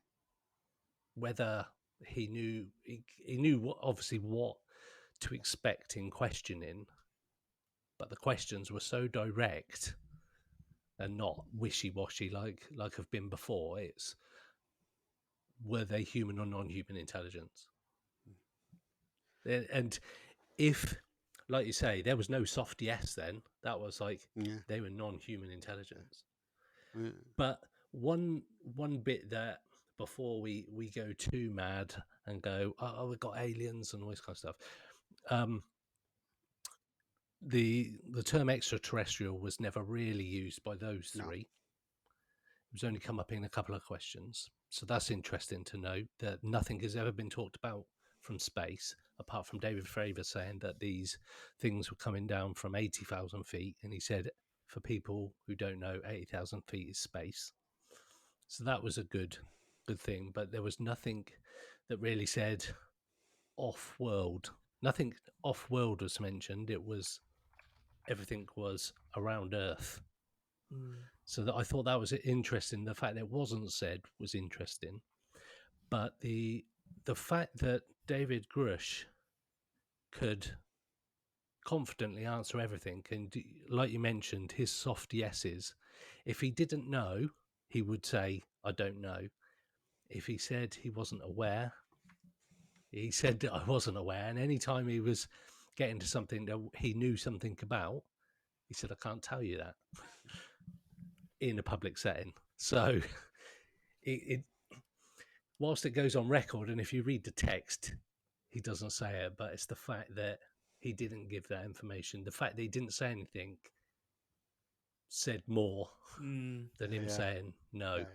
whether he knew obviously what to expect in questioning, but the questions were so direct and not wishy-washy like have been before. It's, were they human or non-human intelligence? And if, like you say, there was no soft yes then, that was like they were non-human intelligence. Yeah. But one bit that, before we go too mad and go, oh, we've got aliens and all this kind of stuff, the term extraterrestrial was never really used by those three. It was only come up in a couple of questions. So that's interesting to know that nothing has ever been talked about from space, apart from David Fravor saying that these things were coming down from 80,000 feet. And he said, for people who don't know, 80,000 feet is space. So that was a good thing. But there was nothing that really said off-world. Nothing off-world was mentioned. It was, everything was around Earth. So that, I thought that was interesting. The fact that it wasn't said was interesting. But the fact that David Grush could confidently answer everything, and like you mentioned, his soft yeses, if he didn't know, he would say, I don't know. If he said he wasn't aware, he said that I wasn't aware. And anytime he was getting to something that he knew something about, he said, I can't tell you that in a public setting. So it whilst it goes on record, and if you read the text, he doesn't say it, but it's the fact that he didn't give that information. The fact that he didn't say anything said more than him saying no.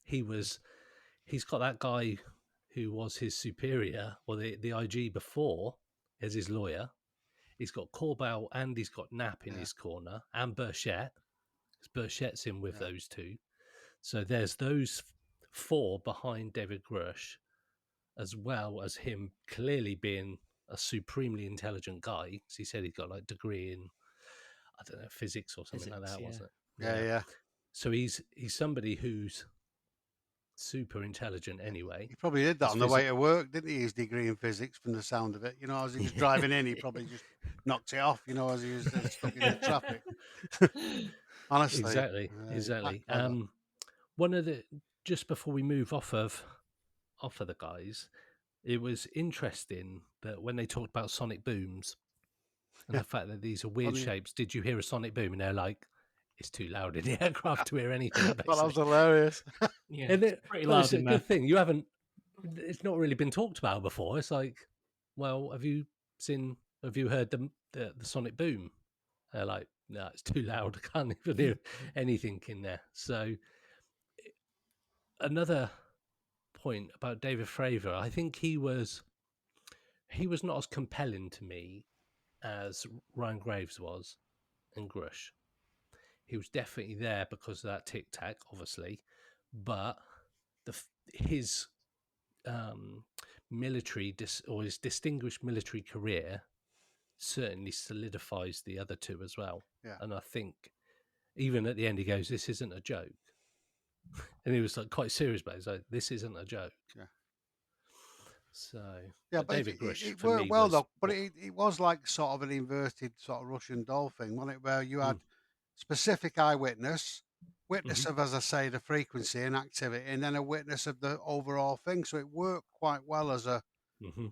He's got that guy who was his superior, or the IG before, as his lawyer. He's got Corbell and he's got Knapp in his corner, and Burchett. Burchett's in with those two. So there's those four behind David Grush, as well as him clearly being a supremely intelligent guy. Because he said he's got like a degree in, I don't know, physics or something like that, wasn't it? Yeah. So he's somebody who's super intelligent anyway. He probably did that on the way to work, didn't he? His degree in physics, from the sound of it. You know, as he was driving in, he probably just knocked it off, you know, as he was stuck in the traffic. Honestly. Exactly. One of the, just before we move off of the guys, it was interesting that when they talked about sonic booms and the fact that these are weird shapes, did you hear a sonic boom? And they're like, it's too loud in the aircraft to hear anything. Well, that was hilarious. Yeah, and it's pretty loud. It's a good thing. You haven't, it's not really been talked about before. It's like, well, have you heard the sonic boom? They're like, no, it's too loud. I can't even hear anything in there. So another point about David Fravor, I think he was not as compelling to me as Ryan Graves was and Grush. He was definitely there because of that tic tac, obviously, but his military or his distinguished military career certainly solidifies the other two as well. Yeah. And I think even at the end he goes, "This isn't a joke," and he was like quite serious about it. He's like, "This isn't a joke." Yeah. So yeah, but David Grush, it worked me, well though. But it was like sort of an inverted sort of Russian doll thing, wasn't it? Where you had specific eyewitness, witness of, as I say, the frequency and activity, and then a witness of the overall thing. So it worked quite well as a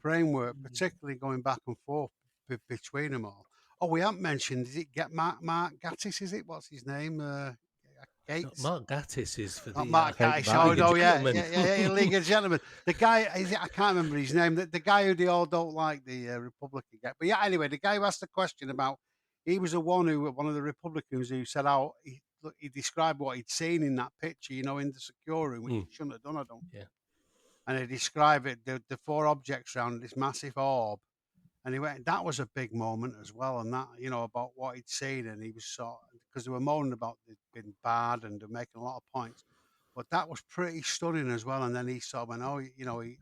framework, particularly going back and forth between them all. Oh, we haven't mentioned, did it get Mark Gattis, is it? What's his name? Gates? Mark Gattis is for the Mark Gattis. Yeah, League of Gentlemen. The guy, I can't remember his name. The guy who they all don't like, the Republican guy. But yeah, anyway, the guy who asked the question about, he was one of the Republicans who said how he described what he'd seen in that picture, you know, in the secure room, which he shouldn't have done, I don't. Yeah. And he described it, the four objects around this massive orb. And he went, that was a big moment as well. And that, you know, about what he'd seen. And he was because they were moaning about it being bad and they're making a lot of points. But that was pretty stunning as well. And then he sort of went, oh, you know, he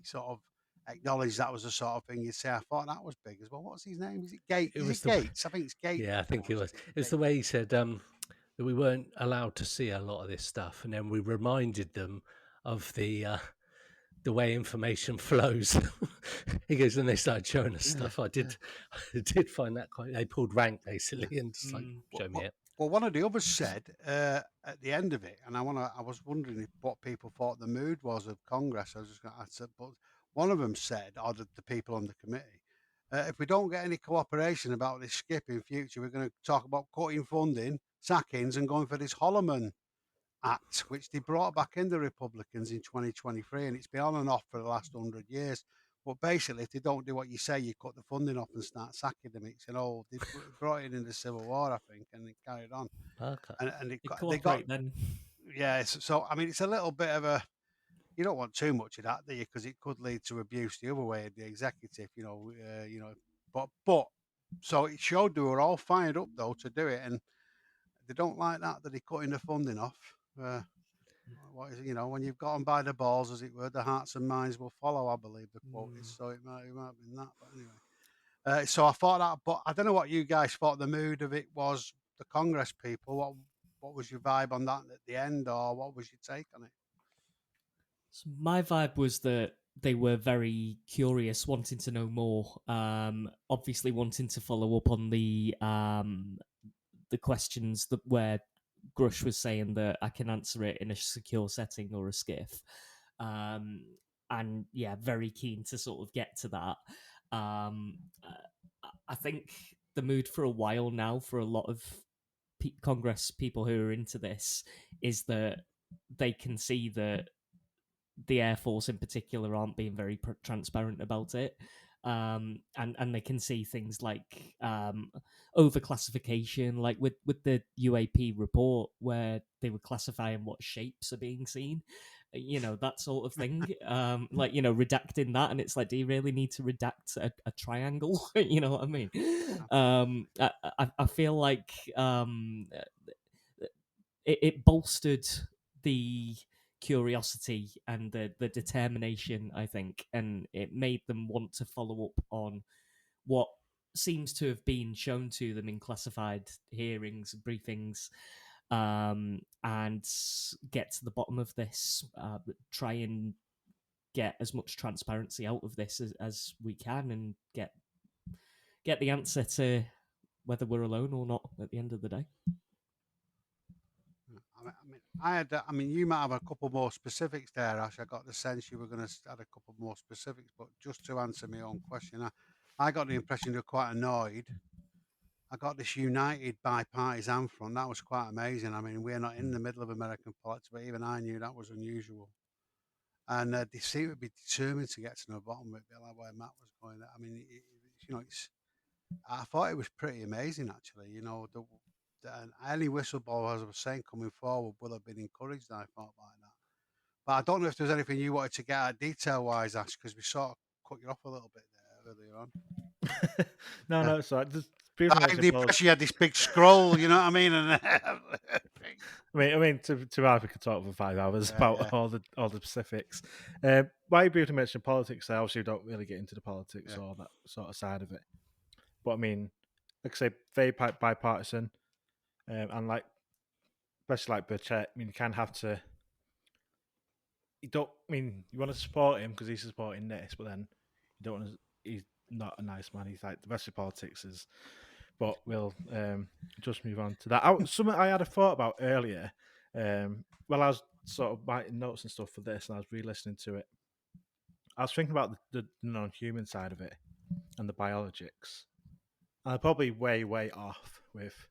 sort of acknowledge that was the sort of thing you'd say. I thought that was big as well. What's his name? Is it Gates? It Is was it the Gates? I think it's Gates. Yeah, I think it was. It It's the way he said that we weren't allowed to see a lot of this stuff, and then we reminded them of the way information flows. He goes, and they started showing us stuff. I did find that quite. They pulled rank basically and just like show me it. Well, one of the others said at the end of it, and I was wondering what people thought the mood was of Congress. I was just going to answer, but one of them said, or the people on the committee, if we don't get any cooperation about this skip in future, we're going to talk about cutting funding, sackings, and going for this Holloman Act, which they brought back in the Republicans in 2023, and it's been on and off for the last 100 years. But basically, if they don't do what you say, you cut the funding off and start sacking them. It's they brought it in the Civil War, I think, and it carried on. Okay. And they got then. Yeah, so I mean, it's a little bit of a. You don't want too much of that, do you? Because it could lead to abuse the other way of the executive. But so it showed they were all fired up though to do it, and they don't like that they're cutting the funding off. What is it, when you've got them by the balls, as it were, the hearts and minds will follow, I believe the quote is. So it might have been that, but anyway. So I thought that, but I don't know what you guys thought the mood of it was, the Congress people. What was your vibe on that at the end, or what was your take on it? So my vibe was that they were very curious, wanting to know more. Obviously, wanting to follow up on the questions where Grush was saying that I can answer it in a secure setting or a skiff. And yeah, very keen to sort of get to that. I think the mood for a while now for a lot of Congress people who are into this is that they can see that the Air Force in particular aren't being very transparent about it. And they can see things like overclassification, like with the UAP report where they were classifying what shapes are being seen, that sort of thing. Redacting that, and it's like, do you really need to redact a triangle? You know what I mean? I feel like it bolstered the curiosity and the determination, I think, and it made them want to follow up on what seems to have been shown to them in classified hearings, briefings, and get to the bottom of this, try and get as much transparency out of this as we can, and get the answer to whether we're alone or not at the end of the day. I mean, you might have a couple more specifics there, Ash. I got the sense you were going to add a couple more specifics, but just to answer my own question, I got the impression you were quite annoyed. I got this united bipartisan front. That was quite amazing. I mean, we're not in the middle of American politics, but even I knew that was unusual. And they seem to be determined to get to the bottom of it, like where Matt was going. I mean, I thought it was pretty amazing, actually. And any whistleblower, as I was saying, coming forward will have been encouraged, I thought, by that. But I don't know if there's anything you wanted to get out detail-wise, Ash, because we sort of cut you off a little bit there earlier on. No, it's all right. Just I think the impression you had this big scroll, you know what I mean? And I mean, to be honest, we could talk for 5 hours about all the specifics. Why you briefly mentioned politics, I obviously don't really get into the politics or that sort of side of it. But I mean, like I say, very bipartisan, and like, especially like Burchett, I mean, you kind of have to. You don't. I mean, you want to support him because he's supporting this, but then you don't want to. He's not a nice man. He's like the rest of politics is. But we'll just move on to that. Something I had a thought about earlier. I was sort of writing notes and stuff for this, and I was re-listening to it. I was thinking about the non-human side of it and the biologics. And I'm probably way off with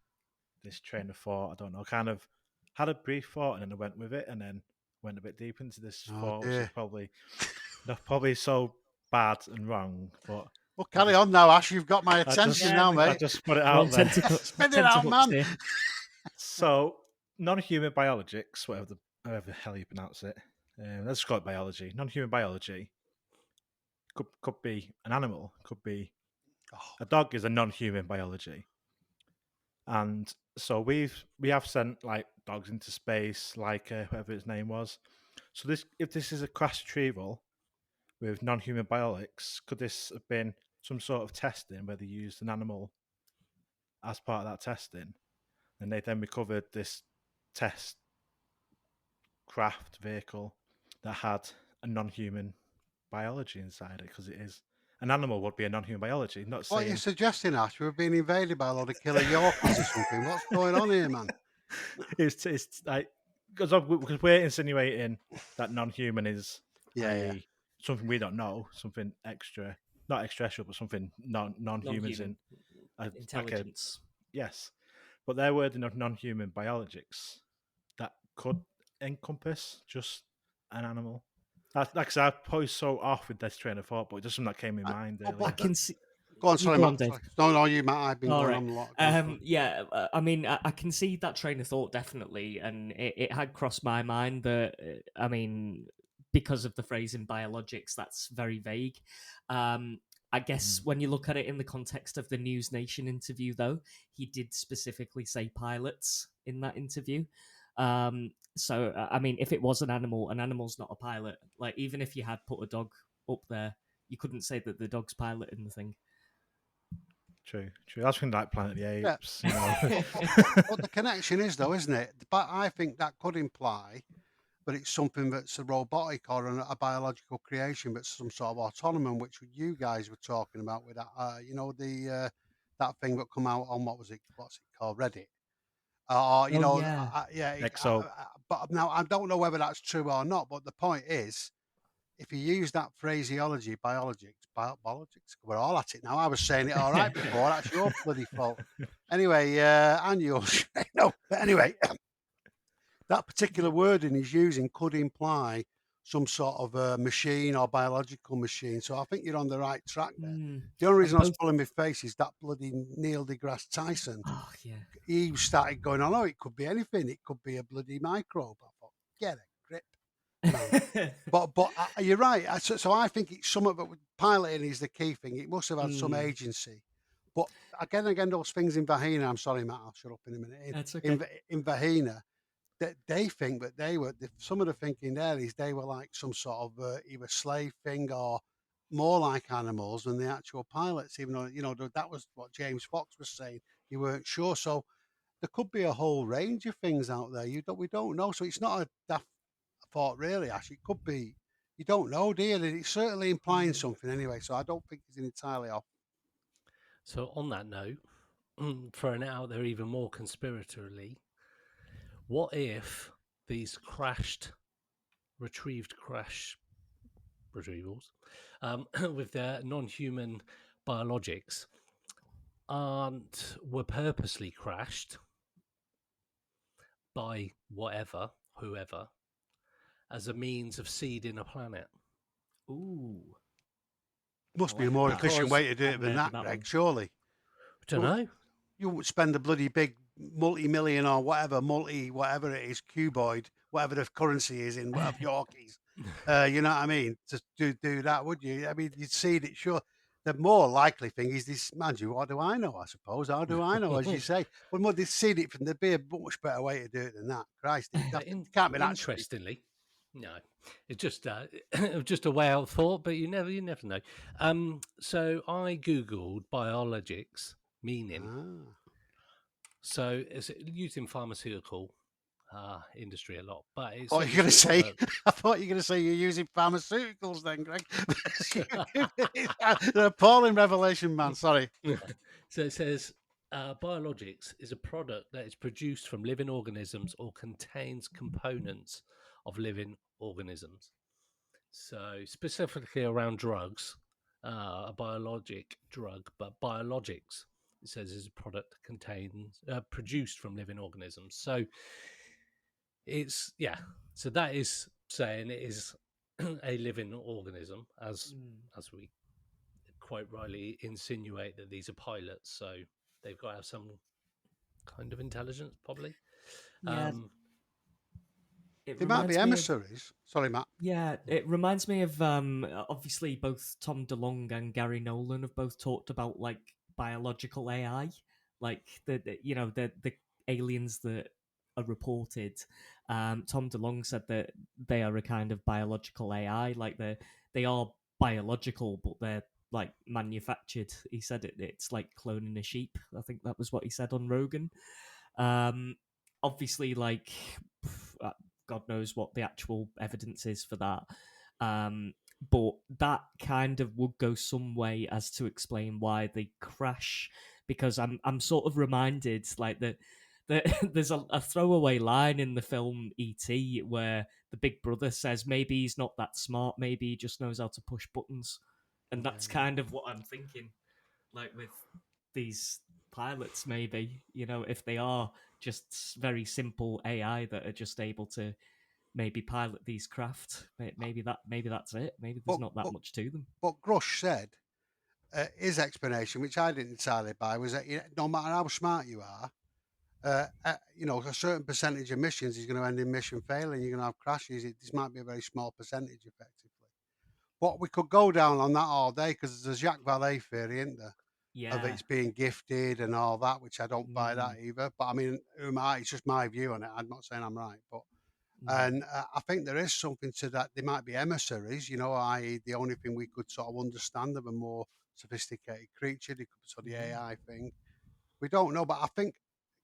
this train of thought. I don't know. Kind of had a brief thought, and then I went with it, and then went a bit deep into this thought, which is probably so bad and wrong. But well, carry on now, Ash. You've got my attention now, mate. I just put it out there. Spit it out, man. So, non-human biologics, whatever the hell you pronounce it, let's call it biology. Non-human biology could be an animal, could be a dog is a non-human biology, and so we have sent like dogs into space, like whatever its name was. So if this is a crash retrieval with non-human biologics, could this have been some sort of testing where they used an animal as part of that testing, and they then recovered this test craft vehicle that had a non-human biology inside it? Because it is an animal would be a non-human biology. Not What are you saying suggesting, Ash? We're being invaded by a lot of killer Yorkies or something. What's going on here, man? it's like because we're insinuating that non-human is Yeah. something we don't know, something extra, not extraterrestrial, but something non-humans Non-human like intelligence. yes, but their wording of non-human biologics that could encompass just an animal. Like I said, I probably so off with this train of thought, but just something that came in mind. oh, Earlier. I can see. Go on, You sorry, go Matt. on, Dave. Sorry. No, you, Matt. I've been All going right. on a lot. Go on, sorry. Yeah, I mean, I can see that train of thought definitely, and it had crossed my mind that, I mean, because of the phrase in biologics, that's very vague. I guess when you look at it in the context of the News Nation interview, though, he did specifically say pilots in that interview. So, I mean, if it was an animal's not a pilot. Like, even if you had put a dog up there, you couldn't say that the dog's piloting the thing. True. That's from like Planet of the Yeah. Apes. You know? What the connection is, though, isn't it? But I think that could imply that it's something that's a robotic or a biological creation, but some sort of autonomy, which you guys were talking about with that, that thing that come out on what's it called, Reddit? Yeah. Exo. But now I don't know whether that's true or not. But the point is, if you use that phraseology, biologics, we're all at it now. I was saying it all right before. That's your bloody fault. Anyway, and yours. No, but anyway, that particular wording he's using could imply some sort of machine or biological machine. So I think you're on the right track there. The only reason I was pulling my face is that bloody Neil deGrasse Tyson. Oh, yeah. He started going on, oh, it could be anything. It could be a bloody microbe. I thought, get a grip. But you're right. So I think it's some of it. Piloting is the key thing. It must have had some agency. But again, those things in Vahina. I'm sorry, Matt. I'll shut up in a minute. That's okay. In Vahina, that they think that they were. Some of the thinking there is they were like some sort of either slave thing or more like animals than the actual pilots. Even though that was what James Fox was saying. You weren't sure. So there could be a whole range of things out there. We don't know. So it's not a daft thought, really, Ash. It could be. You don't know, do you? It's certainly implying something anyway. So I don't think it's entirely off. So on that note, throwing it out there even more conspiratorially, what if these retrieved crash retrievals with their non-human biologics were purposely crashed by whoever, as a means of seeding a planet? Ooh. Must be a more efficient way to do it than that, that Greg. one. Surely. Don't know. You would spend a bloody big multi-million or whatever it is, cuboid, whatever the currency is in whatever Yorkies. You know what I mean? To do that, would you? I mean, you'd seed it, sure. The more likely thing is this, mind you, what do I know, I suppose? How do I know, as you say? But more they'd seed it from, there'd be a much better way to do it than that. Christ, it can't be that interestingly. No, it's just just a way out thought, but you never know. So I googled biologics meaning. So it's used in pharmaceutical industry a lot, but it's. What are you going to say? I thought you were going to say you're using pharmaceuticals then, Greg. An appalling revelation, man. Sorry. So it says biologics is a product that is produced from living organisms or contains components of living organisms. So specifically around drugs, a biologic drug, but biologics, it says, is a product that contains produced from living organisms. So it's so that is saying it is a living organism, as we quite rightly insinuate that these are pilots, so they've got to have some kind of intelligence, probably. Yeah. They might be emissaries. Sorry, Matt. Yeah, it reminds me of obviously both Tom DeLonge and Gary Nolan have both talked about like biological AI, like the aliens that are reported. Tom DeLonge said that they are a kind of biological AI, like they are biological, but they're like manufactured. He said it's like cloning a sheep. I think that was what he said on Rogan. Obviously, like God knows what the actual evidence is for that. But that kind of would go some way as to explain why they crash, because I'm sort of reminded like that there's a throwaway line in the film E.T. where the big brother says maybe he's not that smart, maybe he just knows how to push buttons. And that's kind of what I'm thinking, like with these pilots, maybe, if they are just very simple AI that are just able to maybe pilot these craft, maybe that's it. Maybe there's not that much to them. What Grush said, his explanation, which I didn't entirely buy, was that no matter how smart you are, a certain percentage of missions is going to end in mission failing. You're going to have crashes. This might be a very small percentage, effectively. But we could go down on that all day because there's a Jacques Vallée theory, isn't there? Yeah. Of it's being gifted and all that, which I don't buy that either. But I mean, it's just my view on it. I'm not saying I'm right, but and I think there is something to that. They might be emissaries, i.e., the only thing we could sort of understand of a more sophisticated creature. They could sort of the AI thing. We don't know, but I think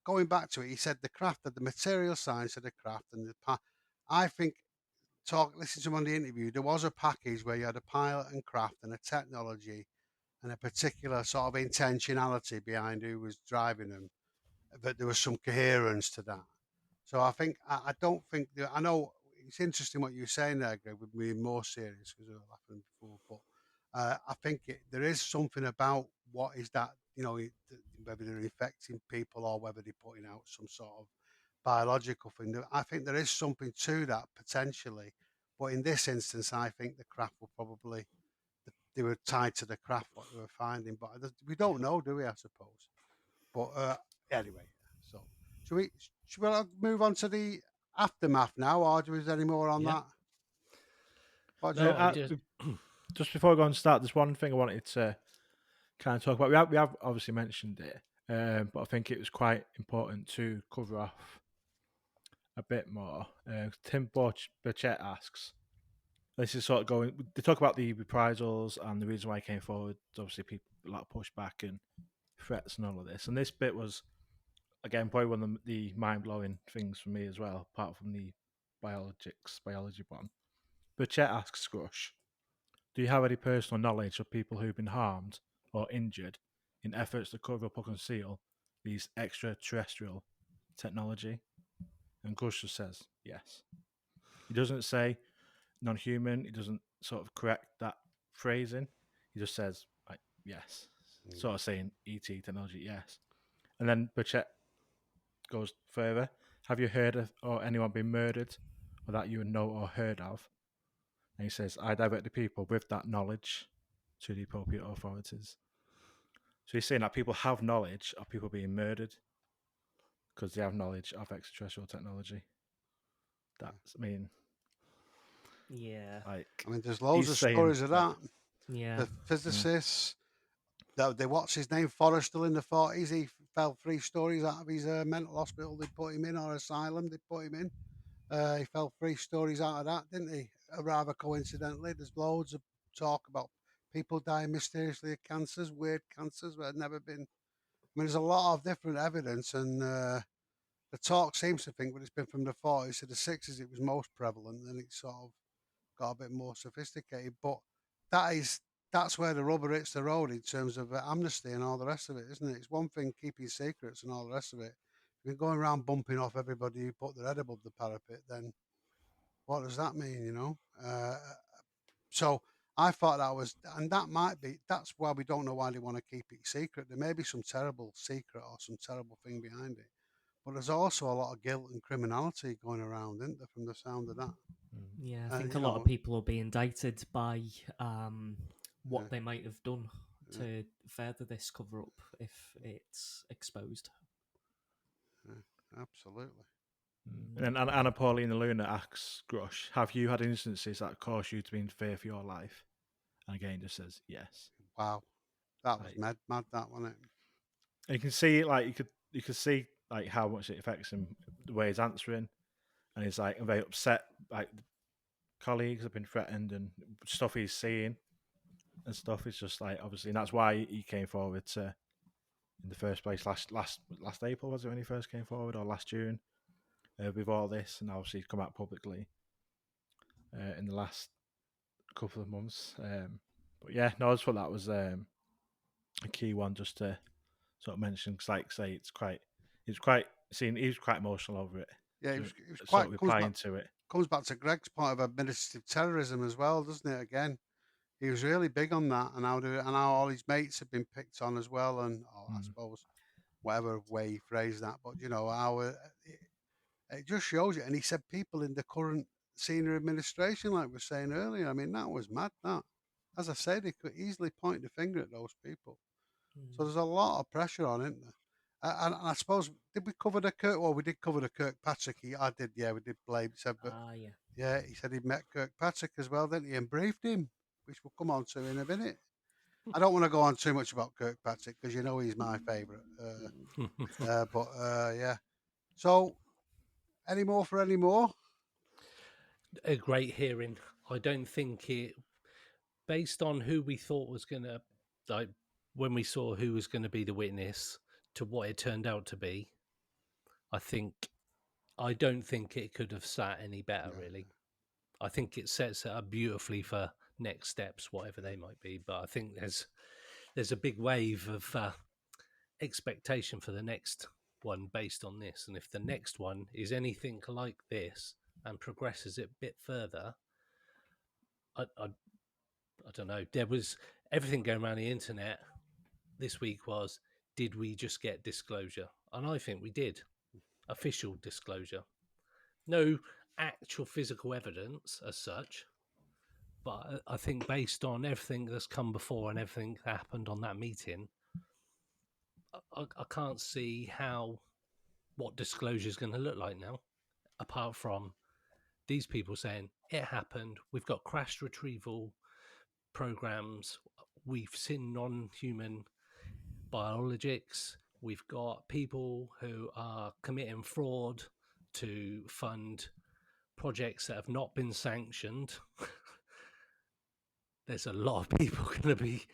going back to it, he said the craft, the material science of the craft, and I think listen to him on the interview. There was a package where you had a pilot and craft and a technology and a particular sort of intentionality behind who was driving them, that there was some coherence to that. So I think I don't think I know it's interesting what you're saying there, Greg, with being more serious because we were laughing before, but I think there is something about what is that, whether they're infecting people or whether they're putting out some sort of biological thing. I think there is something to that potentially, but in this instance, I think the craft will probably they were tied to the craft what they were finding, but we don't know, do we? I suppose. But anyway, so should we move on to the aftermath now, or is there any more on that? What do you want? Just before we go and start, there's one thing I wanted to kind of talk about. We have obviously mentioned it, but I think it was quite important to cover off a bit more. Tim Burchett asks, this is sort of going, they talk about the reprisals and the reason why he came forward. Obviously, people a lot of pushback and threats and all of this. And this bit was, again, probably one of the mind-blowing things for me as well, apart from the biology one. Burchett asks Grush, do you have any personal knowledge of people who've been harmed or injured in efforts to cover up or conceal these extraterrestrial technology? And Grush says yes. He doesn't say non-human. He doesn't sort of correct that phrasing. He just says like yes, sort of saying ET technology, yes. And then Burchett goes further. Have you heard of or anyone been murdered or that you know or heard of? And he says, I divert the people with that knowledge to the appropriate authorities. So he's saying that people have knowledge of people being murdered because they have knowledge of extraterrestrial technology. That's, I mean, yeah. like, I mean, there's loads of stories of that. Yeah. The physicists, what's his name, Forrestal in the 40s, he fell 3 stories out of his mental hospital they put him in, or asylum they put him in. He fell 3 stories out of that, didn't he? Rather coincidentally, there's loads of talk about people dying mysteriously of cancers, weird cancers that had never been. I mean, there's a lot of different evidence, and the talk seems to think that it's been from the 40s to the 60s it was most prevalent, and it sort of got a bit more sophisticated. But that's where the rubber hits the road in terms of amnesty and all the rest of it, isn't it? It's one thing keeping secrets and all the rest of it. If you're going around bumping off everybody who put their head above the parapet, then what does that mean, So I thought that was, and that's why we don't know why they want to keep it secret. There may be some terrible secret or some terrible thing behind it. But there's also a lot of guilt and criminality going around, isn't there, from the sound of that? Yeah, I think a lot of people will be indicted by what they might have done to further this cover up if it's exposed. Absolutely. And then Anna Paulina Luna asks Grush, have you had instances that caused you to be in fear for your life? And again, just says yes. Wow, that was mad, that wasn't it? And you can see, like, you could see like how much it affects him, the way he's answering, and he's like very upset. Like, colleagues have been threatened and stuff he's seeing. and stuff. It's just like obviously, and that's why he came forward to in the first place last April, was it when he first came forward, or last June, with all this, and obviously he's come out publicly in the last couple of months. But yeah, no, I just thought that was a key one just to sort of mention, because like say he was quite emotional over it. Yeah, it So was sort quite of replying to it. comes back to Greg's point of administrative terrorism as well, doesn't it? Again, he was really big on that, and how all his mates have been picked on as well, and I suppose whatever way he phrased that, but you know how it just shows you. And he said people in the current senior administration, like we were saying earlier, I mean that was mad. That, as I said, he could easily point the finger at those people. So there's a lot of pressure on, isn't there? And I suppose, did we cover the Kirk? Well, we did cover the Kirkpatrick. I did, yeah, we did blame. Said, but yeah, he said he met Kirkpatrick as well, didn't he? And briefed him, which we'll come on to in a minute. I don't want to go on too much about Kirkpatrick because you know he's my favourite. But yeah. So, any more? A great hearing. I don't think it, based on who we thought was going to, like, when we saw who was going to be the witness to what it turned out to be, I don't think it could have sat any better, really. I think it sets it up beautifully for next steps, whatever they might be. But I think there's a big wave of expectation for the next one based on this. And if the next one is anything like this and progresses it a bit further, I don't know. There was everything going around the internet this week was, did we just get disclosure? And I think we did. Official disclosure. No actual physical evidence as such, but I think based on everything that's come before and everything that happened on that meeting, I can't see what disclosure is going to look like now, apart from these people saying it happened. We've got crash retrieval programs. We've seen non-human biologics. We've got people who are committing fraud to fund projects that have not been sanctioned. There's a lot of people going to be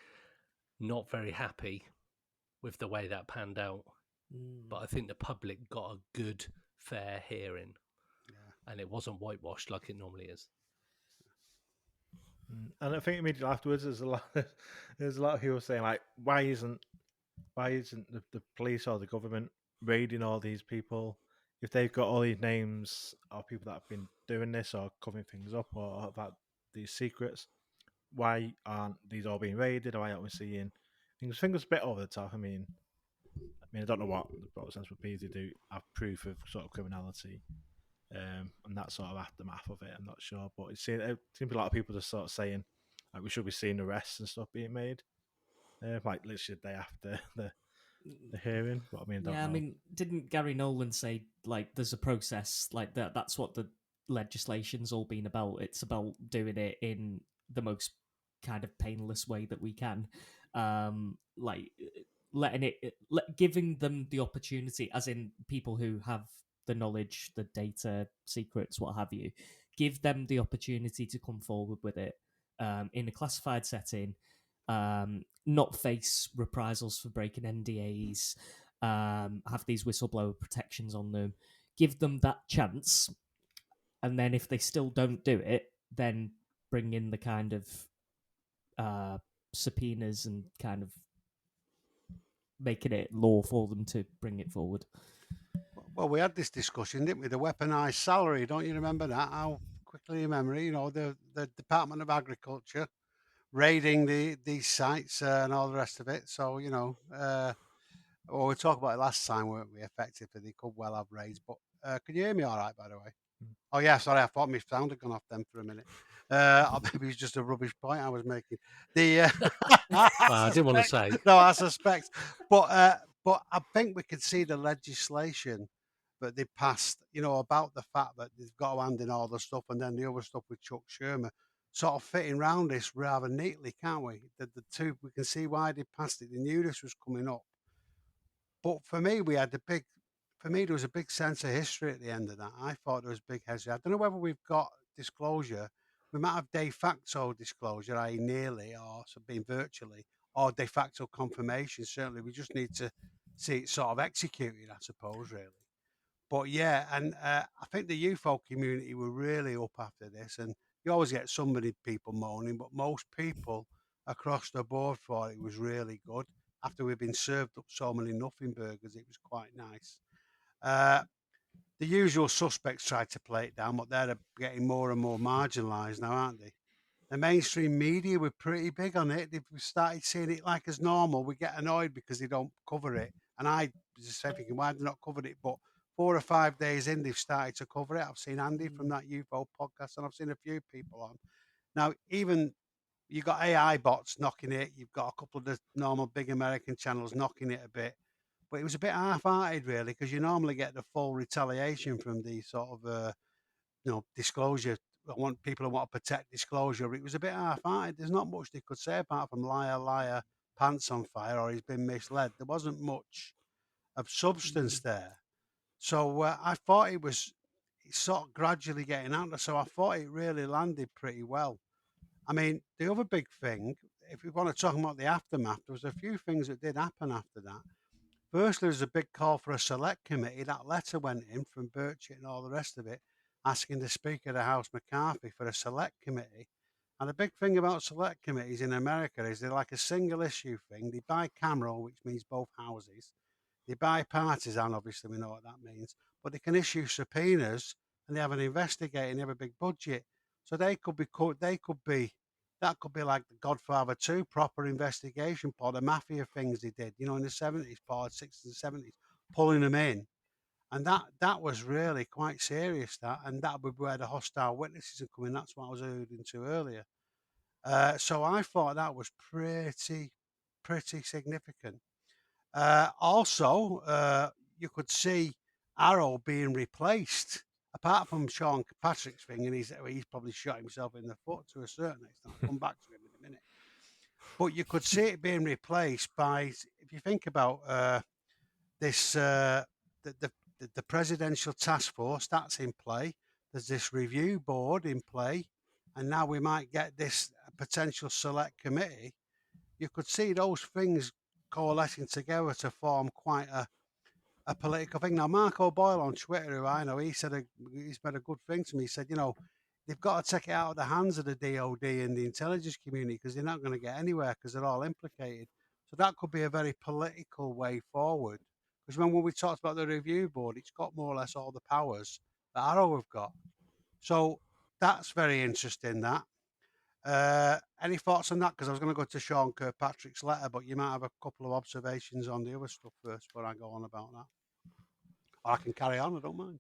not very happy with the way that panned out. But I think the public got a good, fair hearing. Yeah. And it wasn't whitewashed like it normally is. And I think immediately afterwards, there's a lot of people saying, like, why isn't the police or the government raiding all these people if they've got all these names of people that have been doing this or covering things up or about these secrets? Why aren't these all being raided? Or why aren't we seeing things? I think it's a bit over the top. I mean, I don't know what the process would be to do have proof of sort of criminality, and that sort of aftermath of it. I'm not sure, but it seems a lot of people just sort of saying like we should be seeing arrests and stuff being made, like literally the day after the hearing. But I don't know. Didn't Gary Nolan say like there's a process like that? That's what the legislation's all been about. It's about doing it in the most kind of painless way that we can, like giving them the opportunity, as in people who have the knowledge, the data, secrets, what have you, give them the opportunity to come forward with it in a classified setting, not face reprisals for breaking NDAs, have these whistleblower protections on them, give them that chance, and then if they still don't do it, then bring in the kind of subpoenas and kind of making it law for them to bring it forward. Well, we had this discussion, didn't we? The weaponized salary. Don't you remember that? How quickly your memory? The Department of Agriculture raiding these sites and all the rest of it. So we talked about it last time, weren't we? Effectively, they could well have raids. But can you hear me all right? By the way. Oh yeah, sorry, I thought my sound had gone off then for a minute. Maybe it's just a rubbish point I was making. I didn't want to say. No, I suspect, but I think we could see the legislation that they passed, about the fact that they've got to hand in all the stuff, and then the other stuff with Chuck Schumer, sort of fitting around this rather neatly, can't we? The two, we can see why they passed it. They knew this was coming up, but for me, there was a big sense of history at the end of that. I thought there was big history. I don't know whether we've got disclosure we might have de facto disclosure, i.e. nearly, or being virtually, or de facto confirmation. Certainly, we just need to see it sort of executed, I suppose, really. But yeah, and I think the UFO community were really up after this, and you always get so many people moaning, but most people across the board thought it was really good. After we've been served up so many nothing burgers, it was quite nice. The usual suspects tried to play it down, but they're getting more and more marginalised now, aren't they? The mainstream media were pretty big on it. They've started seeing it like as normal. We get annoyed because they don't cover it. And I was just thinking, why have they not covered it? But 4 or 5 days in, they've started to cover it. I've seen Andy from that UFO podcast, and I've seen a few people on. Now, even you've got AI bots knocking it. You've got a couple of the normal big American channels knocking it a bit. But it was a bit half-hearted, really, because you normally get the full retaliation from the sort of disclosure. I want people who want to protect disclosure. It was a bit half-hearted. There's not much they could say apart from liar, liar, pants on fire, or he's been misled. There wasn't much of substance there. So I thought it's sort of gradually getting out there. So I thought it really landed pretty well. I mean, the other big thing, if we want to talk about the aftermath, there was a few things that did happen after that. Firstly, there was a big call for a select committee. That letter went in from Burchett and all the rest of it, asking the Speaker of the House, McCarthy, for a select committee. And the big thing about select committees in America is they're like a single issue thing. They bicameral, which means both houses. They bipartisan, obviously, we know what that means. But they can issue subpoenas and they have an investigator and they have a big budget. So that could be like the Godfather 2 proper investigation part, the mafia things they did, in the 70s, part 60s and 70s, pulling them in. And that was really quite serious, that, and that would be where the hostile witnesses are coming. That's what I was alluding to earlier. So I thought that was pretty significant. Also, you could see Arrow being replaced. Apart from Sean Patrick's thing, and he's probably shot himself in the foot to a certain extent. I'll come back to him in a minute. But you could see it being replaced by, if you think about this, the presidential task force that's in play. There's this review board in play, and now we might get this potential select committee. You could see those things coalescing together to form quite a political thing. Now, Mark O'Boyle on Twitter, who I know, he's made a good thing to me. He said, they've got to take it out of the hands of the DOD and the intelligence community because they're not going to get anywhere because they're all implicated. So that could be a very political way forward. Because when we talked about the review board, it's got more or less all the powers that Arrow have got. So that's very interesting, that. Any thoughts on that? Because I was going to go to Sean Kirkpatrick's letter, but you might have a couple of observations on the other stuff first before I go on about that. Or I can carry on, I don't mind.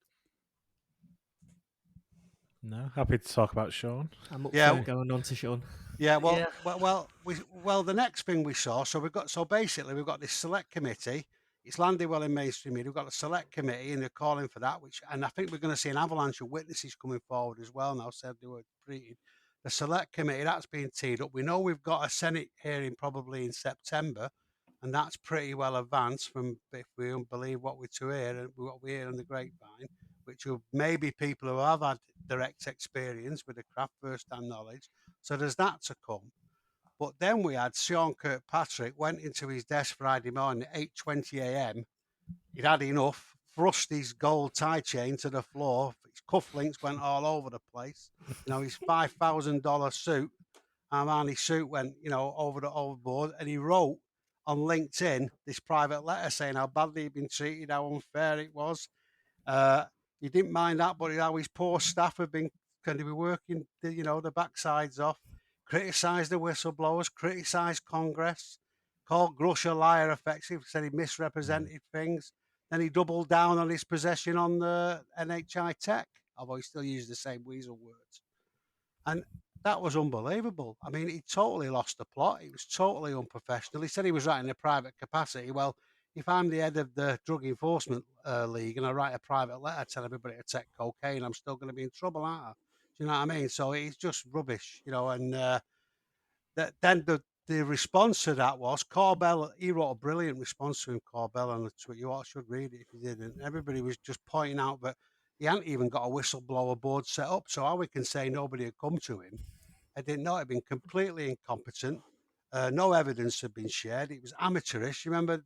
No, happy to talk about Sean. I'm up for going on to Sean. Yeah, well, the next thing we saw, basically we've got this select committee. It's landed well in mainstream media. We've got a select committee, and they're calling for that. And I think we're going to see an avalanche of witnesses coming forward as well. Now, said they were treated. The select committee that's being teed up. We know we've got a Senate hearing probably in September, and that's pretty well advanced from, if we believe what we hear on the grapevine, which will maybe people who have had direct experience with the craft, first-hand knowledge. So there's that to come. But then we had Sean Kirkpatrick went into his desk Friday morning at 8:20 a.m. He'd had enough, thrust his gold tie chain to the floor. His cufflinks went all over the place. His $5,000 suit, Armani suit went, overboard. And he wrote on LinkedIn this private letter saying how badly he'd been treated, how unfair it was. He didn't mind that, but how his poor staff have been going to be working, the backsides off. Criticised the whistleblowers, criticised Congress, called Grush a liar, effective, said he misrepresented things. Then he doubled down on his possession on the NHI tech, although he still used the same weasel words. And that was unbelievable. I mean, he totally lost the plot. He was totally unprofessional. He said he was writing in a private capacity. Well, if I'm the head of the Drug Enforcement League and I write a private letter telling everybody to take cocaine, I'm still going to be in trouble, aren't I? Do you know what I mean? So it's just rubbish, and then the response to that was Corbell. He wrote a brilliant response to him, Corbell, on the Twitter. You all should read it if you didn't. Everybody was just pointing out that He hadn't even got a whistleblower board set up. So how we can say nobody had come to him? I didn't know. He'd been completely incompetent. No evidence had been shared. It was amateurish. You remember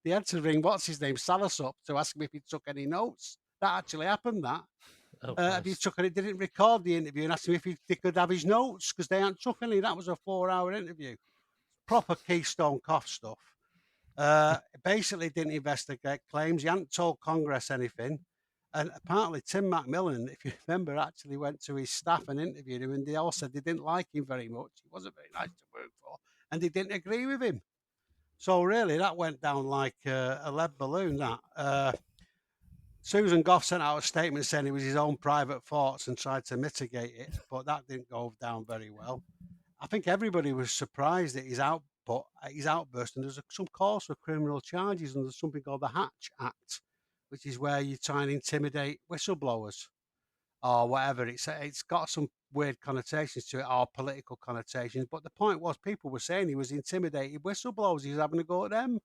they had to ring what's his name, Salas, up to ask him if he took any notes. That actually happened. That if he Christ. took any, didn't record the interview and asked him if they could have his notes because they hadn't took any. That was a 4-hour interview. Proper Keystone Cough stuff. Basically didn't investigate claims. He hadn't told Congress anything. And apparently Tim Macmillan, if you remember, actually went to his staff and interviewed him, and they all said they didn't like him very much. He wasn't very nice to work for, and they didn't agree with him. So really, that went down like a lead balloon. That Susan Gough sent out a statement saying it was his own private thoughts and tried to mitigate it, but that didn't go down very well. I think everybody was surprised at his outburst, and there's some calls for criminal charges, and there's something called the Hatch Act, which is where you try and intimidate whistleblowers or whatever. It's got some weird connotations to it, or political connotations. But the point was, people were saying he was intimidating whistleblowers. He was having a go at them,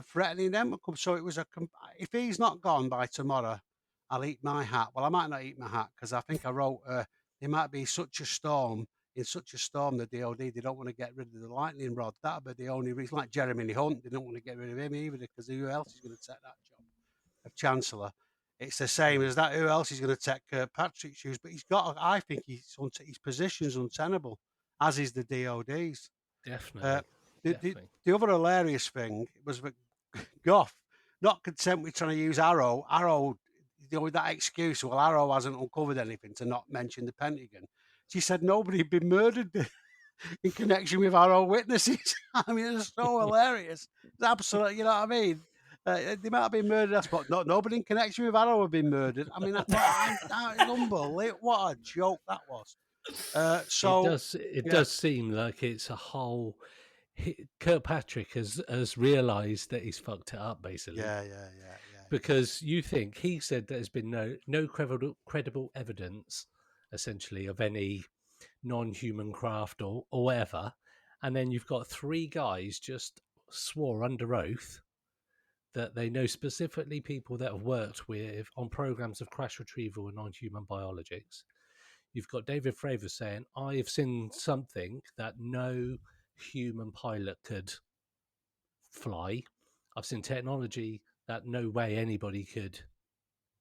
threatening them to come. So it was if he's not gone by tomorrow, I'll eat my hat. Well, I might not eat my hat because I think I wrote there might be such a storm. In such a storm, the DOD, they don't want to get rid of the lightning rod. That'd be the only reason. Like Jeremy Hunt, they don't want to get rid of him either because who else is going to take that job of Chancellor? It's the same as that. Who else is going to take Patrick's shoes? But I think his position's untenable, as is the DOD's. Definitely. The other hilarious thing was that Gough, not content with trying to use Arrow, with that excuse, well, Arrow hasn't uncovered anything to not mention the Pentagon. She said nobody had been murdered in connection with Arrow witnesses. I mean, it's so hilarious. It's absolutely, you know what I mean? They might have been murdered, but nobody in connection with Arrow have been murdered. I mean, that is unbelievable. What a joke that was. It does seem like it's a whole. Kirkpatrick has realised that he's fucked it up, basically. Yeah. Because you think he said there's been no credible evidence, essentially, of any non-human craft or whatever, and then you've got 3 guys just swore under oath that they know specifically people that have worked with on programs of crash retrieval and non-human biologics. You've got David Fravor saying, I've seen something that no human pilot could fly. I've seen technology that no way anybody could,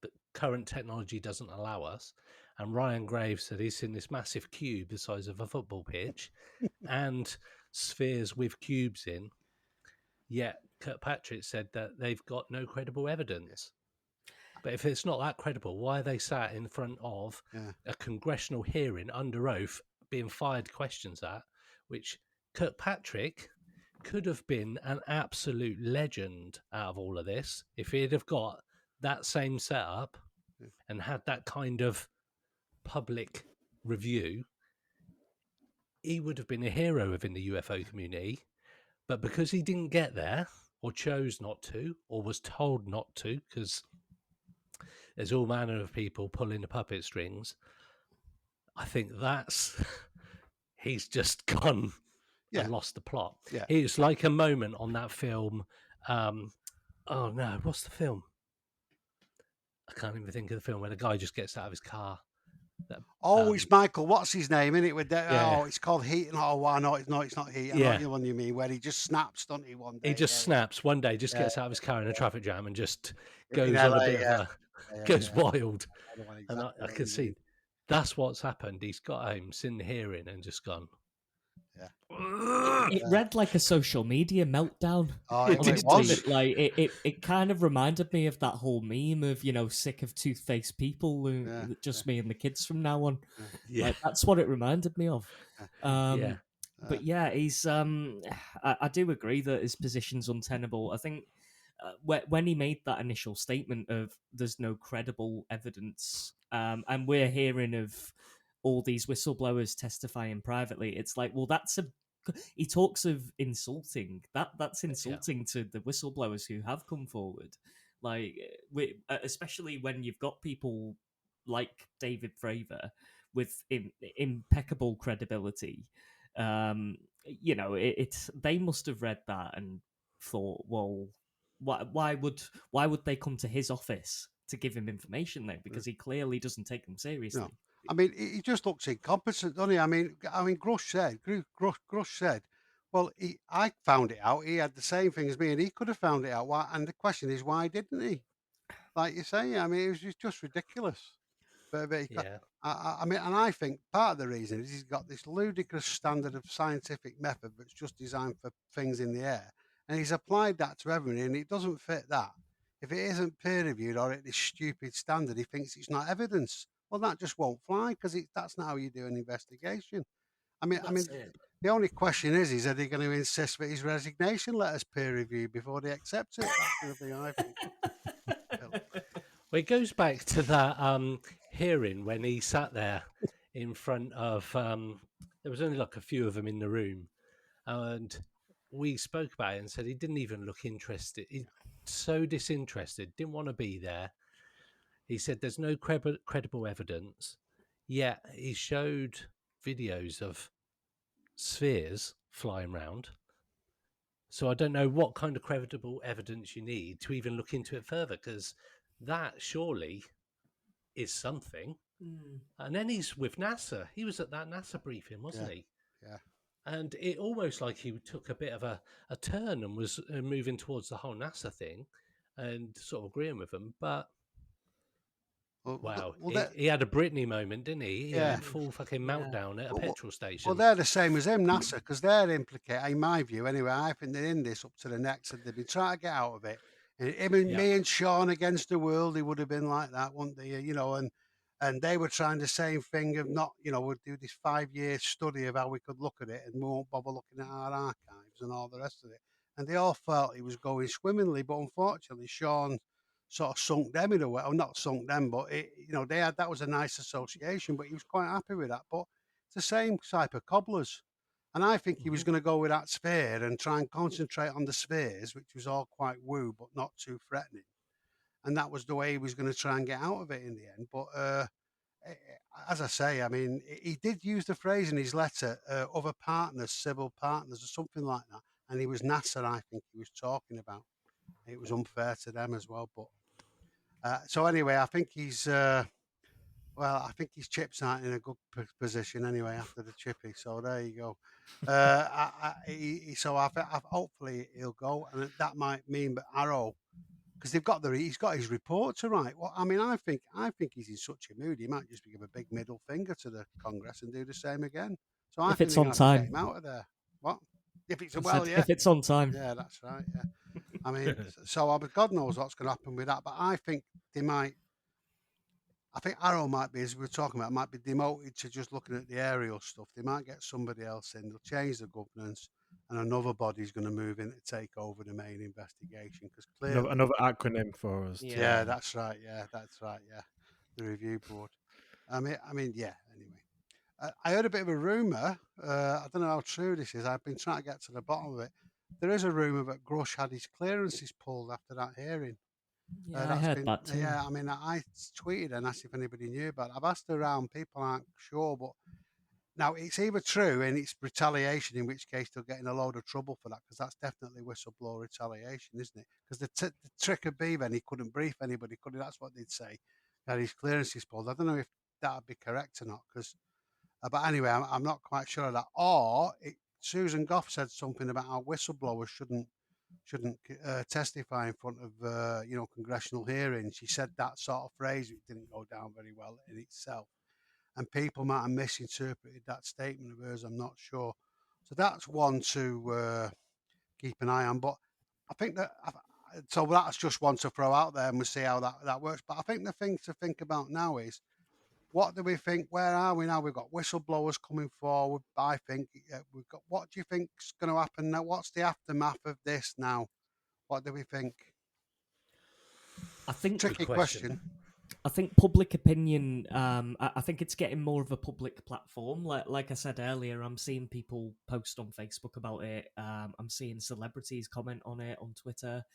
but current technology doesn't allow us. And Ryan Graves said he's seen this massive cube the size of a football pitch and spheres with cubes in. Yet Kirkpatrick said that they've got no credible evidence. But if it's not that credible, why are they sat in front of a congressional hearing under oath being fired questions at, which Kirkpatrick could have been an absolute legend out of all of this if he'd have got that same setup and had that kind of public review. He would have been a hero within the UFO community, but because he didn't get there or chose not to or was told not to, because there's all manner of people pulling the puppet strings, I think he's just gone and lost the plot. Yeah. It's like a moment on that film. Oh no, what's the film? I can't even think of the film where the guy just gets out of his car. It's Michael. What's his name? In it with it's called Heat. No, it's not Heat. I know the one you mean, where he just snaps, doesn't he? One day he just snaps one day, just gets out of his car in a traffic jam and just goes on a bit of goes wild. And I can see that's what's happened. He's got home, seen the hearing, and just gone. It read like a social media meltdown. It was. Like it kind of reminded me of that whole meme of, sick of toothpaste people, just me and the kids from now on. Like, that's what it reminded me of. But he's. I do agree that his position's untenable. I think when he made that initial statement of there's no credible evidence, and we're hearing of all these whistleblowers testifying privately, it's like, well, he talks of insulting. That's insulting to the whistleblowers who have come forward. Like, especially when you've got people like David Fravor with impeccable credibility. They must have read that and thought, well, why would they come to his office to give him information then, because he clearly doesn't take them seriously. No. I mean, he just looks incompetent, doesn't he? I mean, Grush said, well, I found it out. He had the same thing as me, and he could have found it out. Why? And the question is, why didn't he? Like you say, I mean, it was just ridiculous. But Yeah. I mean, and I think part of the reason is he's got this ludicrous standard of scientific method that's just designed for things in the air, and he's applied that to everything, and it doesn't fit that. If it isn't peer reviewed or at this stupid standard, he thinks it's not evidence. Well, that just won't fly because that's not how you do an investigation. I mean, That's it. the only question is are they going to insist that his resignation letters peer reviewed before they accept it? That's the thing I think. Well, it goes back to that hearing when he sat there in front of. There was only like a few of them in the room, and we spoke about it and said he didn't even look interested. He's so disinterested, didn't want to be there. He said there's no credible evidence. Yet he showed videos of spheres flying around. So I don't know what kind of credible evidence you need to even look into it further, because that surely is something. And then he's with NASA. He was at that NASA briefing, wasn't he? Yeah. And it almost like he took a bit of a turn and was moving towards the whole NASA thing and sort of agreeing with them. But wow, he had a Britney moment, didn't he? He had a full fucking meltdown at a petrol station. Well, they're the same as him, NASA, because they're implicated, in my view, anyway. I think they're in this up to the necks, and they've been trying to get out of it. And him and me and Sean against the world, he would have been like that, wouldn't they? You know, and they were trying the same thing of not, you know, we'll do this 5-year study of how we could look at it, and we won't bother looking at our archives and all the rest of it. And they all felt he was going swimmingly, but unfortunately, Sean sort of sunk them in a way, or not sunk them, but you know, they had, that was a nice association, but he was quite happy with that. But it's the same type of cobblers. And I think he was going to go with that sphere and try and concentrate on the spheres, which was all quite woo, but not too threatening. And that was the way he was going to try and get out of it in the end. But as I say, I mean, he did use the phrase in his letter, other partners, civil partners, or something like that. And he was NASA, I think he was talking about. It was unfair to them as well. But so anyway, I think he's I think his chips aren't in a good position anyway after the chippy. So there you go. Hopefully he'll go, and that might mean that Arrow, because he's got his report to write. Well, I mean, I think he's in such a mood he might just give a big middle finger to the Congress and do the same again. So I If think it's they're on gonna have to get time. him out of there. What? If it's If it's on time. Yeah, that's right. Yeah. I mean, so God knows what's going to happen with that. But I think they might. I think Arrow might be, as we were talking about, might be demoted to just looking at the aerial stuff. They might get somebody else in. They'll change the governance, and another body's going to move in to take over the main investigation. Because clearly, Another acronym for us. Yeah, that's right. Yeah, that's right. Yeah, the review board. I mean, yeah. Anyway, I heard a bit of a rumor. I don't know how true this is. I've been trying to get to the bottom of it. There is a rumor that Grush had his clearances pulled after that hearing. Yeah, I heard that too. Yeah, I mean, I tweeted and asked if anybody knew about it. I've asked around, people aren't sure, but now it's either true and it's retaliation, in which case they'll get in a load of trouble for that, because that's definitely whistleblower retaliation, isn't it? Because the trick would be then he couldn't brief anybody, could he? That's what they'd say. That his clearances pulled. I don't know if that would be correct or not, because, but anyway, I'm not quite sure of that. Or Susan Goff said something about how whistleblowers shouldn't testify in front of congressional hearings. She said that sort of phrase, which didn't go down very well in itself, and people might have misinterpreted that statement of hers. I'm not sure. So that's one to keep an eye on. But I think that so that's just one to throw out there, and we'll see how that works. But I think the thing to think about now is, what do we think? Where are we now? We've got whistleblowers coming forward. I think we've got. What do you think's going to happen now? What's the aftermath of this now? What do we think? I think Tricky question. I think public opinion. I think it's getting more of a public platform. Like I said earlier, I'm seeing people post on Facebook about it. I'm seeing celebrities comment on it on Twitter.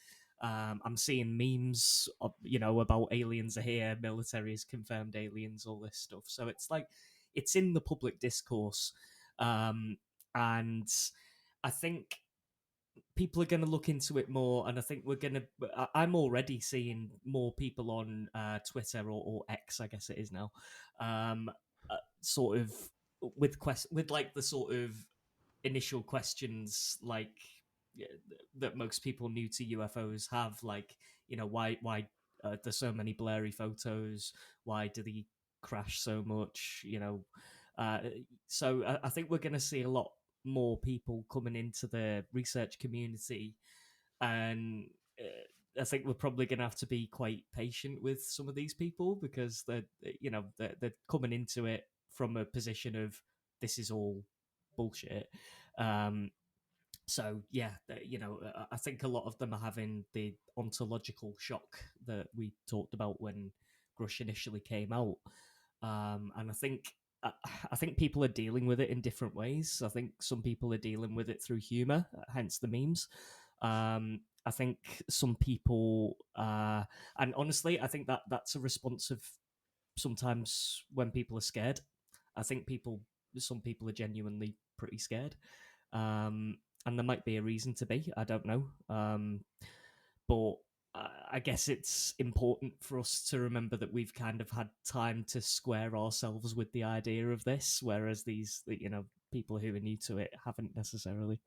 I'm seeing memes, about aliens are here, military has confirmed aliens, all this stuff. So it's like it's in the public discourse, and I think people are going to look into it more, and I think we're going to. I'm already seeing more people on Twitter or X, I guess it is now, sort of with like the sort of initial questions like that most people new to UFOs have, like why there's so many blurry photos, why do they crash so much, so I think we're going to see a lot more people coming into the research community, and I think we're probably going to have to be quite patient with some of these people because they're coming into it from a position of this is all bullshit. So yeah, I think a lot of them are having the ontological shock that we talked about when Grush initially came out, and I think people are dealing with it in different ways. I think some people are dealing with it through humor, hence the memes. I think some people, and honestly, I think that's a response of sometimes when people are scared. I think some people are genuinely pretty scared, and there might be a reason to be. I don't know, but I guess it's important for us to remember that we've kind of had time to square ourselves with the idea of this, whereas these, people who are new to it haven't necessarily.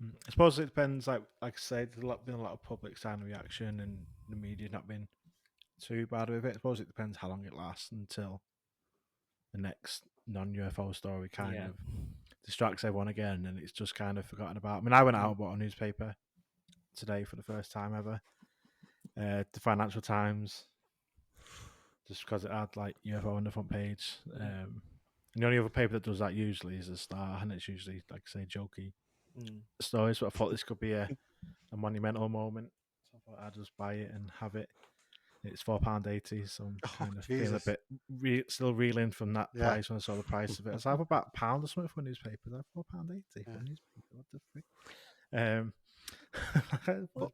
I suppose it depends. Like I said, there's been a lot of public sign reaction, and the media's not been too bad with it. I suppose it depends how long it lasts until the next non-UFO story kind of distracts everyone again, and it's just kind of forgotten about. I mean, I went out and bought a newspaper today for the first time ever, the Financial Times, just because it had like UFO on the front page. And the only other paper that does that usually is the Star, and it's usually, like I say, jokey stories. But I thought this could be a monumental moment, so I thought I'd just buy it and have it. It's £4.80, so I'm kind of feeling a bit still reeling from that price when I saw the price of it. I was about £1 or something for a newspaper. I was like £4.80 for a newspaper. What the frick? But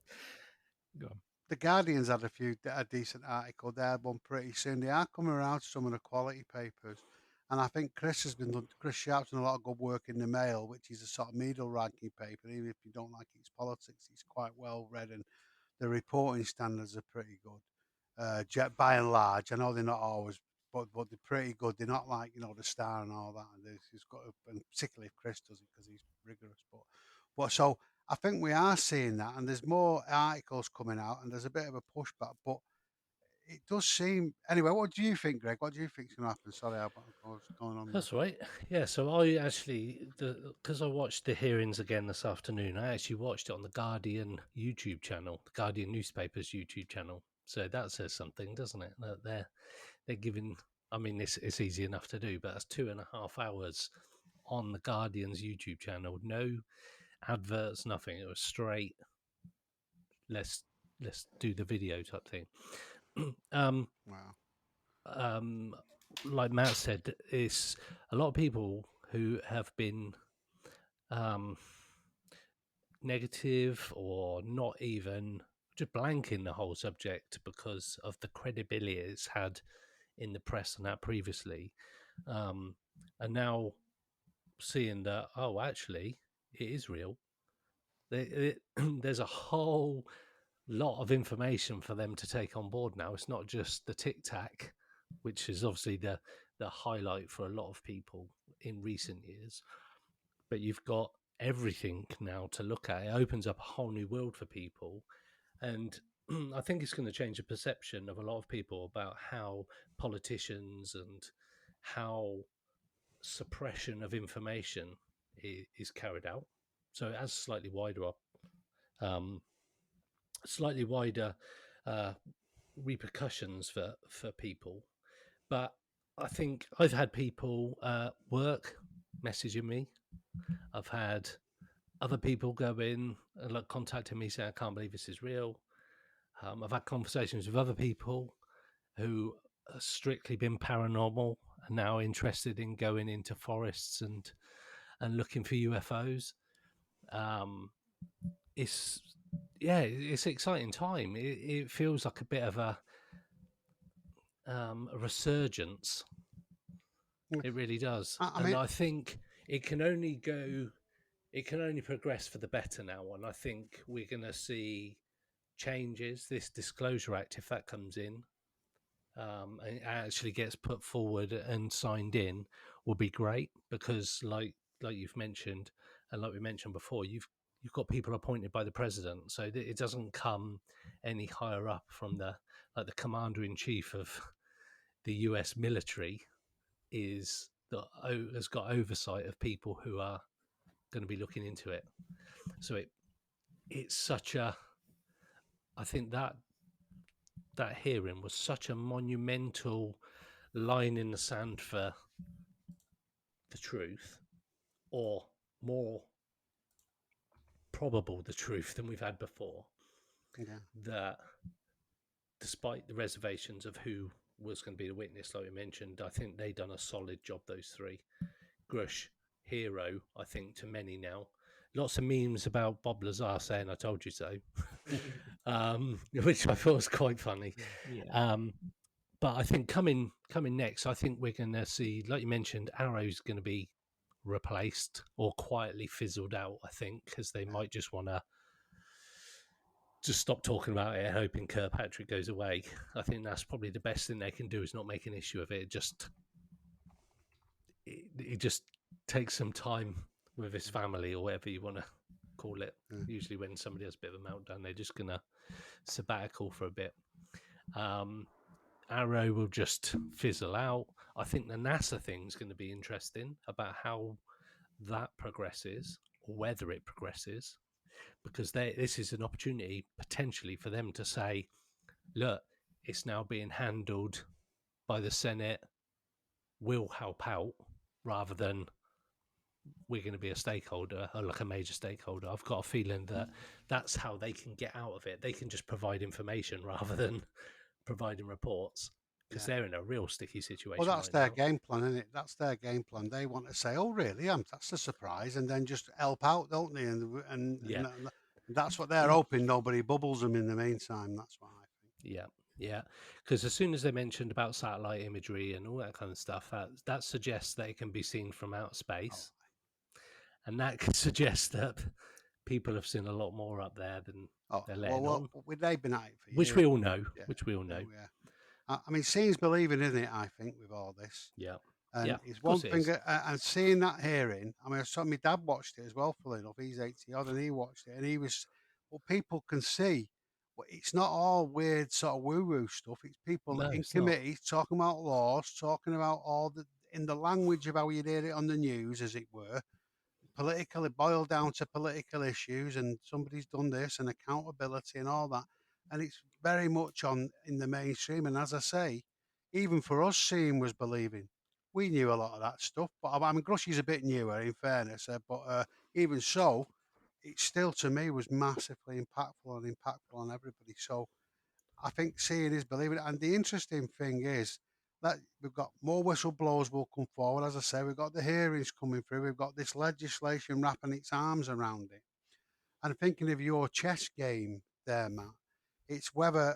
go on. the Guardian's had a decent article. They had one pretty soon. They are coming around to some of the quality papers. And I think Chris Sharp's done a lot of good work in the Mail, which is a sort of middle ranking paper. Even if you don't like its politics, it's quite well read, and the reporting standards are pretty good. By and large, I know they're not always, but they're pretty good. They're not like the Star and all that. And he's got, and particularly if Chris does it because he's rigorous. But so I think we are seeing that, and there's more articles coming out, and there's a bit of a pushback. But it does seem anyway. What do you think, Greg? What do you think is going to happen? Sorry, I was going on. That's right. Yeah. So I actually, because I watched the hearings again this afternoon, I actually watched it on the Guardian YouTube channel, the Guardian newspaper's YouTube channel. So that says something, doesn't it? That they're giving. I mean, it's easy enough to do, but that's 2.5 hours on the Guardian's YouTube channel. No adverts, nothing. It was straight. Let's do the video type thing. Wow. Like Matt said, it's a lot of people who have been negative or not even just blanking the whole subject because of the credibility it's had in the press and that previously, and now seeing that, oh, actually, it is real. There's a whole lot of information for them to take on board now. It's not just the Tic Tac, which is obviously the highlight for a lot of people in recent years, but you've got everything now to look at. It opens up a whole new world for people, and I think it's going to change the perception of a lot of people about how politicians and how suppression of information is carried out. So it has slightly wider repercussions for people. But I think I've had people work messaging me. I've had other people go in and contacting me saying, I can't believe this is real. I've had conversations with other people who have strictly been paranormal and now interested in going into forests and looking for UFOs. It's an exciting time. It feels like a bit of a resurgence. It really does. I think it can only go it can only progress for the better now, and I think we're going to see changes. This Disclosure Act, if that comes in, and it actually gets put forward and signed in, will be great, because like you've mentioned, and like we mentioned before, you've got people appointed by the president, so it doesn't come any higher up from the commander in chief of the US military has got oversight of people who are going to be looking into it. So it's such a, I think that hearing was such a monumental line in the sand for the truth, or more probable the truth than we've had before. Yeah. That despite the reservations of who was going to be the witness, like we mentioned, I think they done a solid job, those three. Grush, hero, I think, to many now. Lots of memes about Bob Lazar saying "I told you so," which I thought was quite funny. Yeah. But I think coming next, I think we're going to see, like you mentioned, Arrow's going to be replaced or quietly fizzled out, I think, because they might just want to just stop talking about it, hoping Kirkpatrick goes away. I think that's probably the best thing they can do, is not make an issue of it. It just takes some time with his family, or whatever you want to call it. Usually when somebody has a bit of a meltdown, they're just going to sabbatical for a bit. Arrow will just fizzle out. I think the NASA thing's going to be interesting, about how that progresses, or whether it progresses, because this is an opportunity potentially for them to say, look, it's now being handled by the Senate, we'll help out, rather than we're going to be a stakeholder, or like a major stakeholder. I've got a feeling that that's how they can get out of it. They can just provide information rather than providing reports, because they're in a real sticky situation. Well, that's right their now. game plan, isn't it? That's their game plan. They want to say, "Oh, really? That's a surprise," and then just help out, don't they? And that's what they're hoping. Nobody bubbles them in the meantime. That's what I think. Yeah. Because as soon as they mentioned about satellite imagery and all that kind of stuff, that suggests that it can be seen from outer space, and that could suggest that people have seen a lot more up there than they're letting on. They've been at it for years. Which we all know. Yeah. Which we all know. Yeah. I mean, seeing's believing, isn't it? I think with all this. Yeah. And it's one thing, and seeing that hearing. I mean, I saw my dad watched it as well. Funnily enough, he's 80 odd, and he watched it, and he was. Well, people can see. Well, it's not all weird sort of woo-woo stuff. It's people in committees talking about laws, talking about all in the language of how you'd hear it on the news, as it were. Politically boiled down to political issues, and somebody's done this, and accountability and all that, and it's very much in the mainstream. And as I say, even for us, seeing was believing. We knew a lot of that stuff, but I mean, Grush is a bit newer, in fairness. But even so, it still to me was massively impactful on everybody. So I think seeing is believing. And the interesting thing is that we've got more whistleblowers will come forward. As I say, we've got the hearings coming through. We've got this legislation wrapping its arms around it. And thinking of your chess game there, Matt, it's whether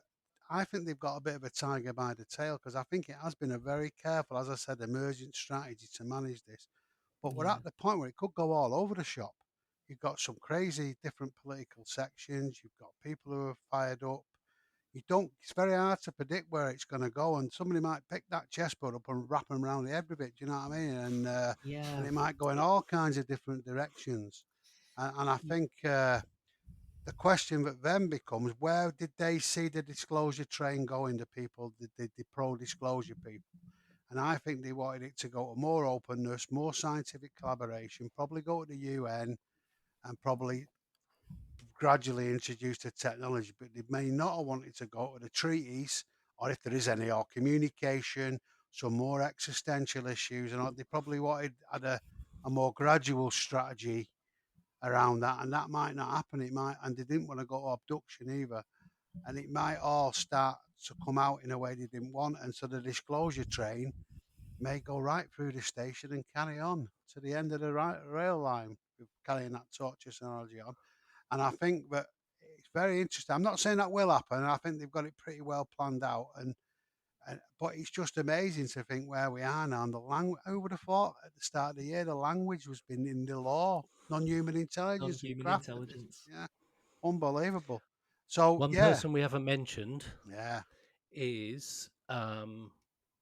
I think they've got a bit of a tiger by the tail, because I think it has been a very careful, as I said, emergent strategy to manage this. But we're at the point where it could go all over the shop. You've got some crazy different political sections. You've got people who are fired up. It's very hard to predict where it's going to go, and somebody might pick that chessboard up and wrap them around the head with it. Do you know what I mean? And it might go in all kinds of different directions. And I think the question that then becomes, where did they see the disclosure train going, the people, the pro-disclosure people? And I think they wanted it to go to more openness, more scientific collaboration, probably go to the UN, and probably gradually introduce the technology, but they may not have wanted to go to the treaties, or if there is any, or communication, some more existential issues, and they probably had a more gradual strategy around that, and that might not happen. It might, and they didn't want to go to abduction either, and it might all start to come out in a way they didn't want, and so the disclosure train may go right through the station and carry on to the end of the rail line, carrying that torture technology on. And I think that it's very interesting. I'm not saying that will happen. I think they've got it pretty well planned out. And But it's just amazing to think where we are now. And the language, who would have thought at the start of the year, the language was been in the law, non-human intelligence and Non-human crafted. intelligence. Yeah, unbelievable. So, One yeah, person we haven't mentioned yeah, is well,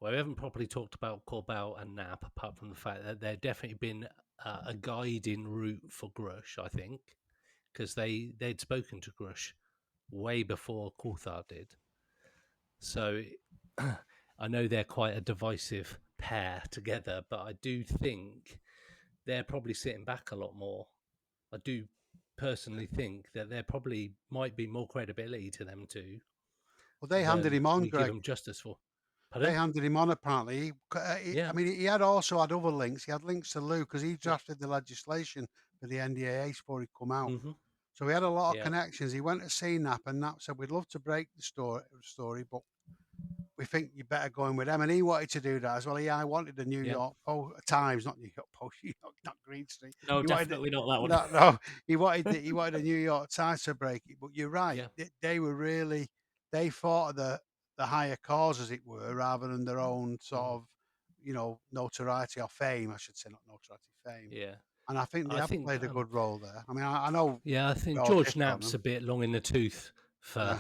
we haven't properly talked about Corbell and Knapp, apart from the fact that they've definitely been a guiding route for Grush, I think, because they'd spoken to Grush way before Coulter did. So I know they're quite a divisive pair together, but I do think they're probably sitting back a lot more. I do personally think that there probably might be more credibility to them too well, they handed than him on, we give Greg. them justice for. They Pardon? handed him on apparently. Yeah. I mean, he had also had other links. He had links to Lou because he drafted the legislation for the NDAA before he come out. Mm-hmm. So he had a lot of Yeah. connections. He went to see Knapp, and Knapp said, "We'd love to break the story, but we think you better go in with them." And he wanted to do that as well. I wanted the New Yeah. York Times, not New York Post, not Green Street. No, He wanted definitely not that one. no. He wanted the New York Times to break it. But you're right. Yeah. They were really they fought of the higher cause, as it were, rather than their own sort of notoriety or fame. I should say, not notoriety, fame. Yeah. And I think they I have think played a good role there. I mean, I know. Yeah, I think we all George differ on Knapp's them. a bit long in the tooth for Yeah.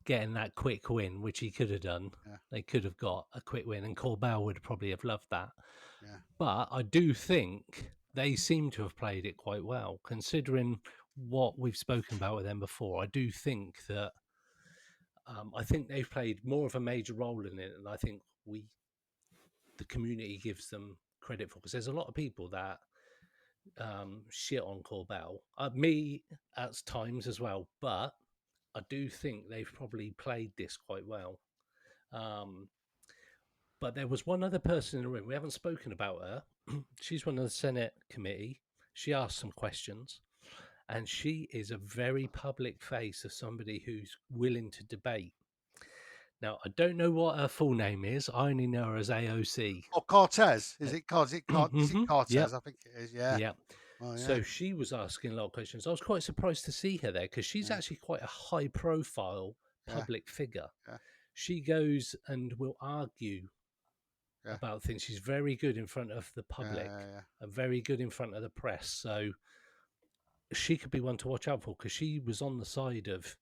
getting that quick win, which he could have done. Yeah. They could have got a quick win, and Corbell would probably have loved that. Yeah. But I do think they seem to have played it quite well, considering what we've spoken about with them before. I do think that I think they've played more of a major role in it, and I think the community, gives them credit for, because there's a lot of people that shit on Corbell, me at times as well, but I do think they've probably played this quite well. But there was one other person in the room. We haven't spoken about her. She's one of the Senate committee. She asked some questions, and she is a very public face of somebody who's willing to debate. Now, I don't know what her full name is. I only know her as AOC. Oh, Cortez. Is it Cortez? Yep. I think it is. Yeah. Yep. Oh, yeah. So she was asking a lot of questions. I was quite surprised to see her there, because she's actually quite a high profile public figure. Yeah. She goes and will argue Yeah. about things. She's very good in front of the public and very good in front of the press. So she could be one to watch out for, because she was on the side of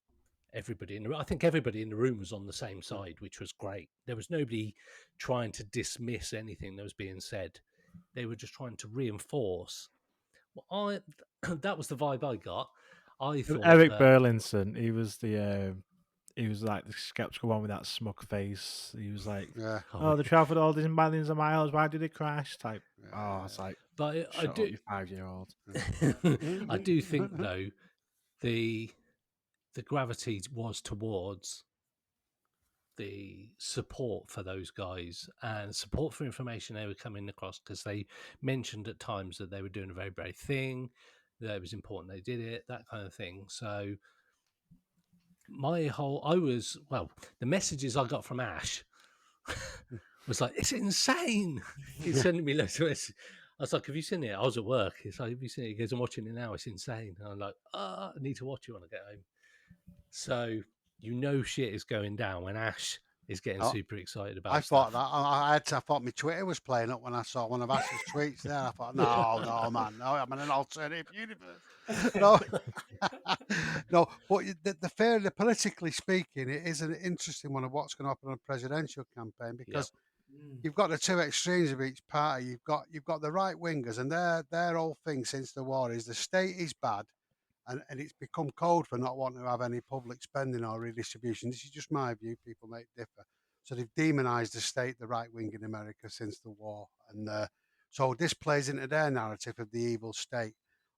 everybody in the room. I think everybody in the room was on the same side, which was great. There was nobody trying to dismiss anything that was being said. They were just trying to reinforce. Well, that was the vibe I got. I thought Eric that, Burlinson, he was like the skeptical one with that smug face. He was like, "Oh, they travelled all these millions of miles. Why did they crash?" Type. Oh, it's like, but I shut do, up, you 5-year-old. I do think though the gravity was towards the support for those guys and support for information they were coming across, because they mentioned at times that they were doing a very brave thing, that it was important they did it, that kind of thing. So the messages I got from Ash was like, it's insane. He's sending me loads of messages. I was like, have you seen it? I was at work. It's like, have you seen it? He goes, I'm watching it now. It's insane. And I'm like, I need to watch it when I get home. So shit is going down when Ash is getting super excited about thought stuff. that. I thought my Twitter was playing up when I saw one of Ash's tweets there. I thought, no, man, no, I'm in an alternative universe. No, no. But the politically speaking, it is an interesting one of what's going to happen on a presidential campaign, because you've got the two extremes of each party. You've got the right wingers, and their whole thing since the war is the state is bad. And it's become code for not wanting to have any public spending or redistribution. This is just my view. People may differ. So they've demonized the state, the right wing in America, since the war. And so this plays into their narrative of the evil state.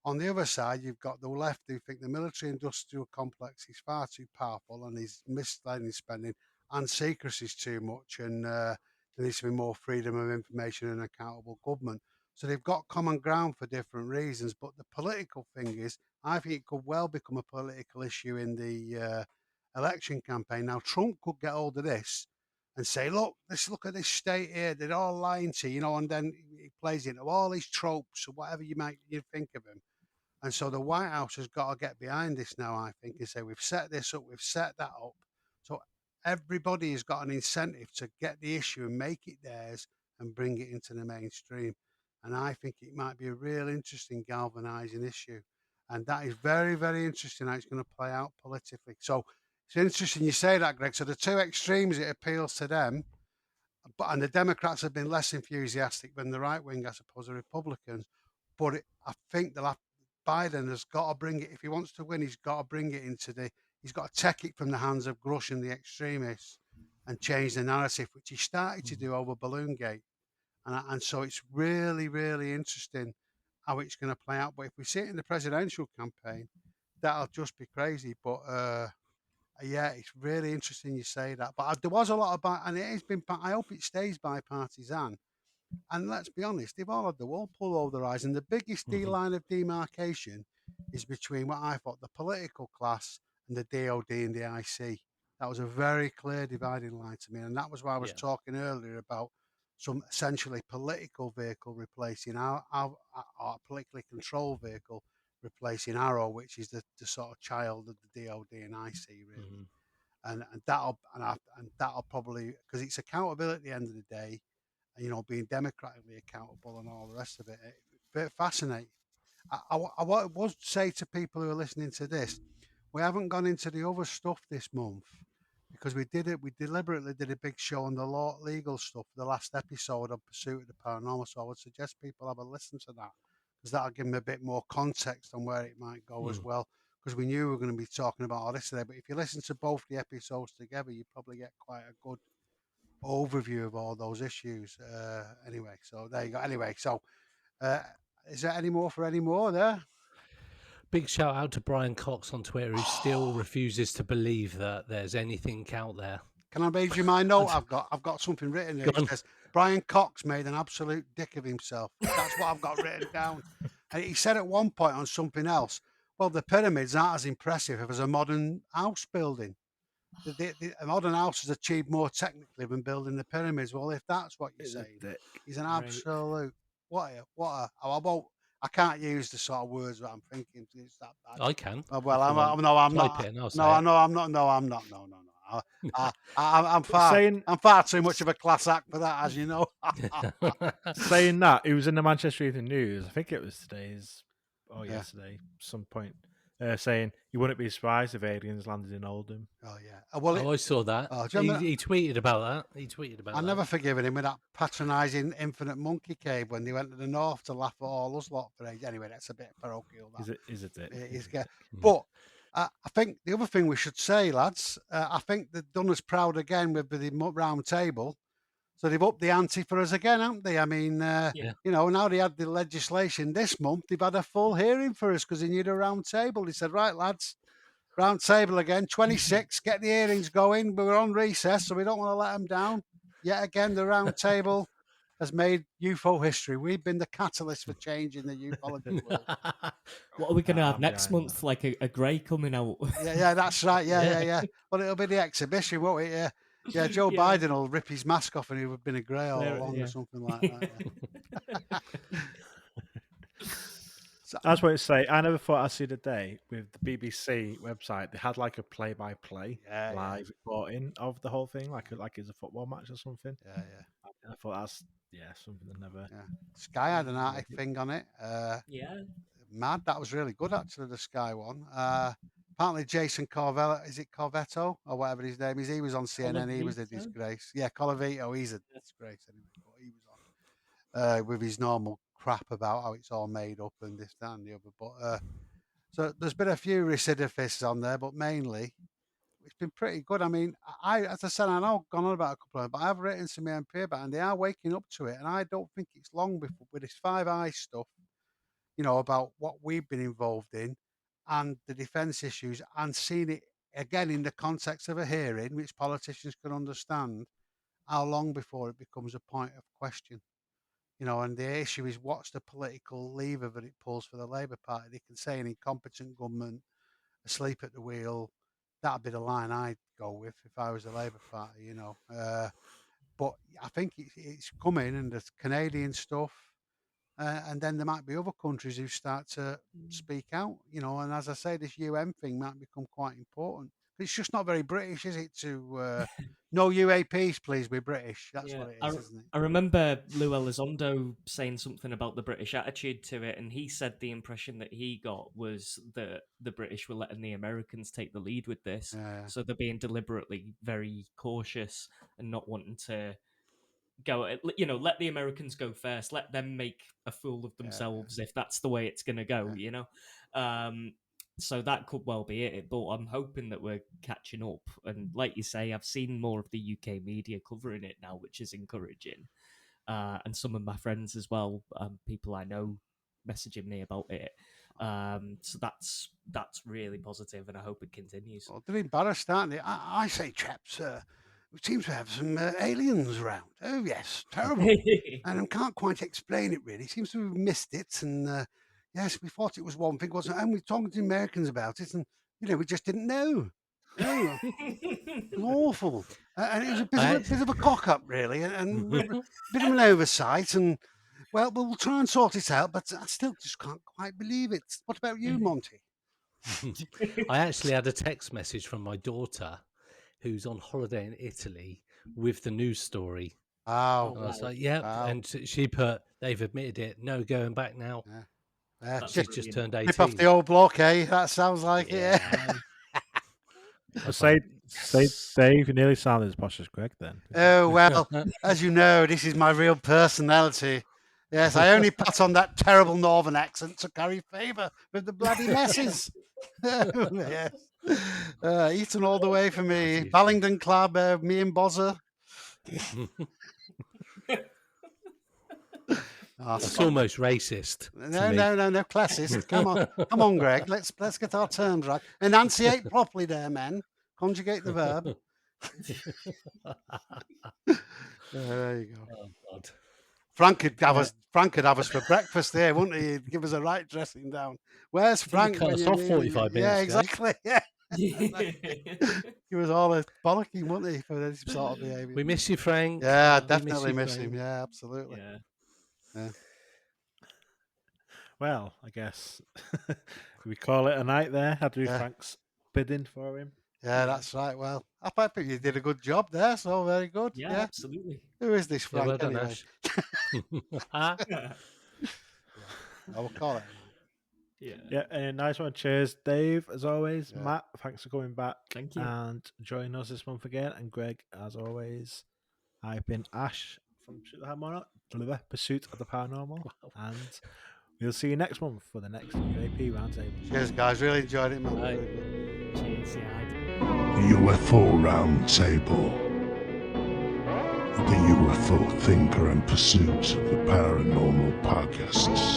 On the other side, you've got the left who think the military-industrial complex is far too powerful and is misleading spending, and secrecy is too much, and there needs to be more freedom of information and accountable government. So they've got common ground for different reasons. But the political thing is, I think it could well become a political issue in the election campaign. Now, Trump could get hold of this and say, look at this state here. They're all lying to you, and then he plays into all these tropes or whatever you think of him. And so the White House has got to get behind this now, I think, and say, we've set this up, we've set that up. So everybody has got an incentive to get the issue and make it theirs and bring it into the mainstream. And I think it might be a real interesting galvanizing issue. And that is very, very interesting how it's going to play out politically. So it's interesting you say that, Greg. So the two extremes, it appeals to them. And the Democrats have been less enthusiastic than the right wing, I suppose, the Republicans. But I think Biden has got to bring it. If he wants to win, he's got to bring it he's got to take it from the hands of Grush and the extremists and change the narrative, which he started to do over Balloongate. And so it's really, really interesting how it's going to play out. But if we see it in the presidential campaign, that'll just be crazy. But yeah, it's really interesting you say that. But there was a lot about, and it has been. I hope it stays bipartisan. And let's be honest, they've all had the wall pulled over their eyes. And the biggest line of demarcation is between what I thought the political class and the DOD and the IC. That was a very clear dividing line to me. And that was why I was talking earlier about some essentially political vehicle replacing our politically controlled vehicle replacing Arrow, which is the sort of child of the DOD and IC, really. And that'll probably, because it's accountability at the end of the day, being democratically accountable and all the rest of it. It's fascinating. I would say to people who are listening to this, we haven't gone into the other stuff this month because we deliberately did a big show on the legal stuff, the last episode of Pursuit of the Paranormal. So I would suggest people have a listen to that because that'll give them a bit more context on where it might go as well. Because we knew we were going to be talking about all this today. But if you listen to both the episodes together, you probably get quite a good overview of all those issues. Anyway, so there you go. Anyway, so is there any more there? Big shout out to Brian Cox on Twitter, who still refuses to believe that there's anything out there. Can I read you my note? I've got something written here. It says Brian Cox made an absolute dick of himself. That's what I've got written down. And he said at one point on something else, well, the pyramids aren't as impressive as a modern house building. A modern house has achieved more technically than building the pyramids. Well, if that's what you're saying, he's an absolute I can't use the sort of words that I'm thinking. It's that bad. I can. Well, I'm not. I'm far too much of a class act for that, as you know. Saying that, it was in the Manchester Evening News. I think it was yesterday, some point. Saying you wouldn't be surprised if aliens landed in Oldham. Oh yeah. Well, I saw that. He tweeted about that. I've never forgiven him with that patronising Infinite Monkey Cave when they went to the north to laugh at all us lot for age. Anyway, that's a bit parochial. That. Is it? But I think the other thing we should say, lads, I think they've done us proud again with the round table. So they've upped the ante for us again, haven't they? I mean, now they had the legislation this month. They've had a full hearing for us because they need a round table. They said, right, lads, round table again, 26, get the hearings going. But we're on recess, so we don't want to let them down. Yet again, the round table has made UFO history. We've been the catalyst for change in the ufology world. What are we going to have next month? Like a grey coming out? Yeah, that's right. Yeah. Well, it'll be the exhibition, won't it? Yeah. Yeah, Joe Biden will rip his mask off and he would have been a grey all along or something like that. So, I just want to say, I never thought I'd see the day with the BBC website. They had like a play-by-play live reporting of the whole thing, like it's a football match or something. Yeah. I thought that's something that never. Yeah. Sky had an Arctic thing on it. Mad. That was really good actually. The Sky one. Apparently, Jason Corvetto, is it Corvetto or whatever his name is? He was on CNN. He was a disgrace. Yeah, Colavito, he's a disgrace anyway. But he was on with his normal crap about how it's all made up and this, that, and the other. But so there's been a few recidivists on there, but mainly it's been pretty good. I mean, as I said, I know I've gone on about a couple of them, but I've written some MP about it, and they are waking up to it. And I don't think it's long before with this Five Eyes stuff, about what we've been involved in. And the defence issues, and seeing it again in the context of a hearing, which politicians can understand, how long before it becomes a point of question, and the issue is what's the political lever that it pulls for the Labour Party. They can say an incompetent government, asleep at the wheel, that'd be the line I'd go with if I was the Labour Party, but I think it's coming, and the Canadian stuff. And then there might be other countries who start to speak out, and as I say, this UN thing might become quite important. It's just not very British, is it? To no UAPs, please. We're British. That's Yeah, what it is, isn't it? I remember Lou Elizondo saying something about the British attitude to it, and he said the impression that he got was that the British were letting the Americans take the lead with this, Yeah. so they're being deliberately very cautious and not wanting to go, let the Americans go first, let them make a fool of themselves if that's the way it's going to go, so that could well be it, but I'm hoping that we're catching up. And like you say, I've seen more of the UK media covering it now, which is encouraging. And some of my friends as well, people I know, messaging me about it. So that's really positive, and I hope it continues. Well, they're embarrassed, aren't they? I say, chaps, we seem to have some aliens around. Oh, yes, terrible. And I can't quite explain it, really. Seems to have missed it. And yes, we thought it was one thing, wasn't it? And we were talking to Americans about it, and, we just didn't know. No, it was awful. And it was a bit of a cock-up, really, and a bit of an oversight. And, well, we'll try and sort it out, but I still just can't quite believe it. What about you, Monty? I actually had a text message from my daughter who's on holiday in Italy with the news story. Oh, I was like, wow. And she put, they've admitted it, no going back now. She's just turned 18. Rip off the old block, eh? That sounds like it. Say, Dave, you nearly sounded as posh as Greg then. Oh, well, as you know, this is my real personality. Yes, I only pat on that terrible northern accent to carry favour with the bloody masses. Yes. Eton all the way for me. Ballington Club, me and Bozza. That's almost racist. No, classist. Come on, Greg. Let's get our terms right. Enunciate properly, there, men. Conjugate the verb. There you go. Oh, God. Frank could have us for breakfast there, wouldn't he? He'd give us a right dressing down. Where's Frank? Cut us off 45 minutes. Yeah, exactly. Yeah. He was all a bollocking, wasn't he, for this sort of behaviour? We miss you, Frank. Yeah, definitely miss him. Yeah, absolutely. Yeah. Well, I guess we call it a night there. Had to do Frank's bidding for him. Yeah, that's right. Well, I think you did a good job there, so very good. Yeah, absolutely. Who is this Frank? Well done, anyway? Ash. I will call it. Yeah, and nice one. Cheers, Dave, as always. Yeah. Matt, thanks for coming back. Thank you. And joining us this month again. And Greg, as always, I've been Ash from Pursuit of the Paranormal. And we'll see you next month for the next UAP Roundtable. Cheers, guys. Really enjoyed it, man. Bye. Cheers, yeah. UFO Roundtable. The UFO Thinker and Pursuit of the Paranormal podcasts.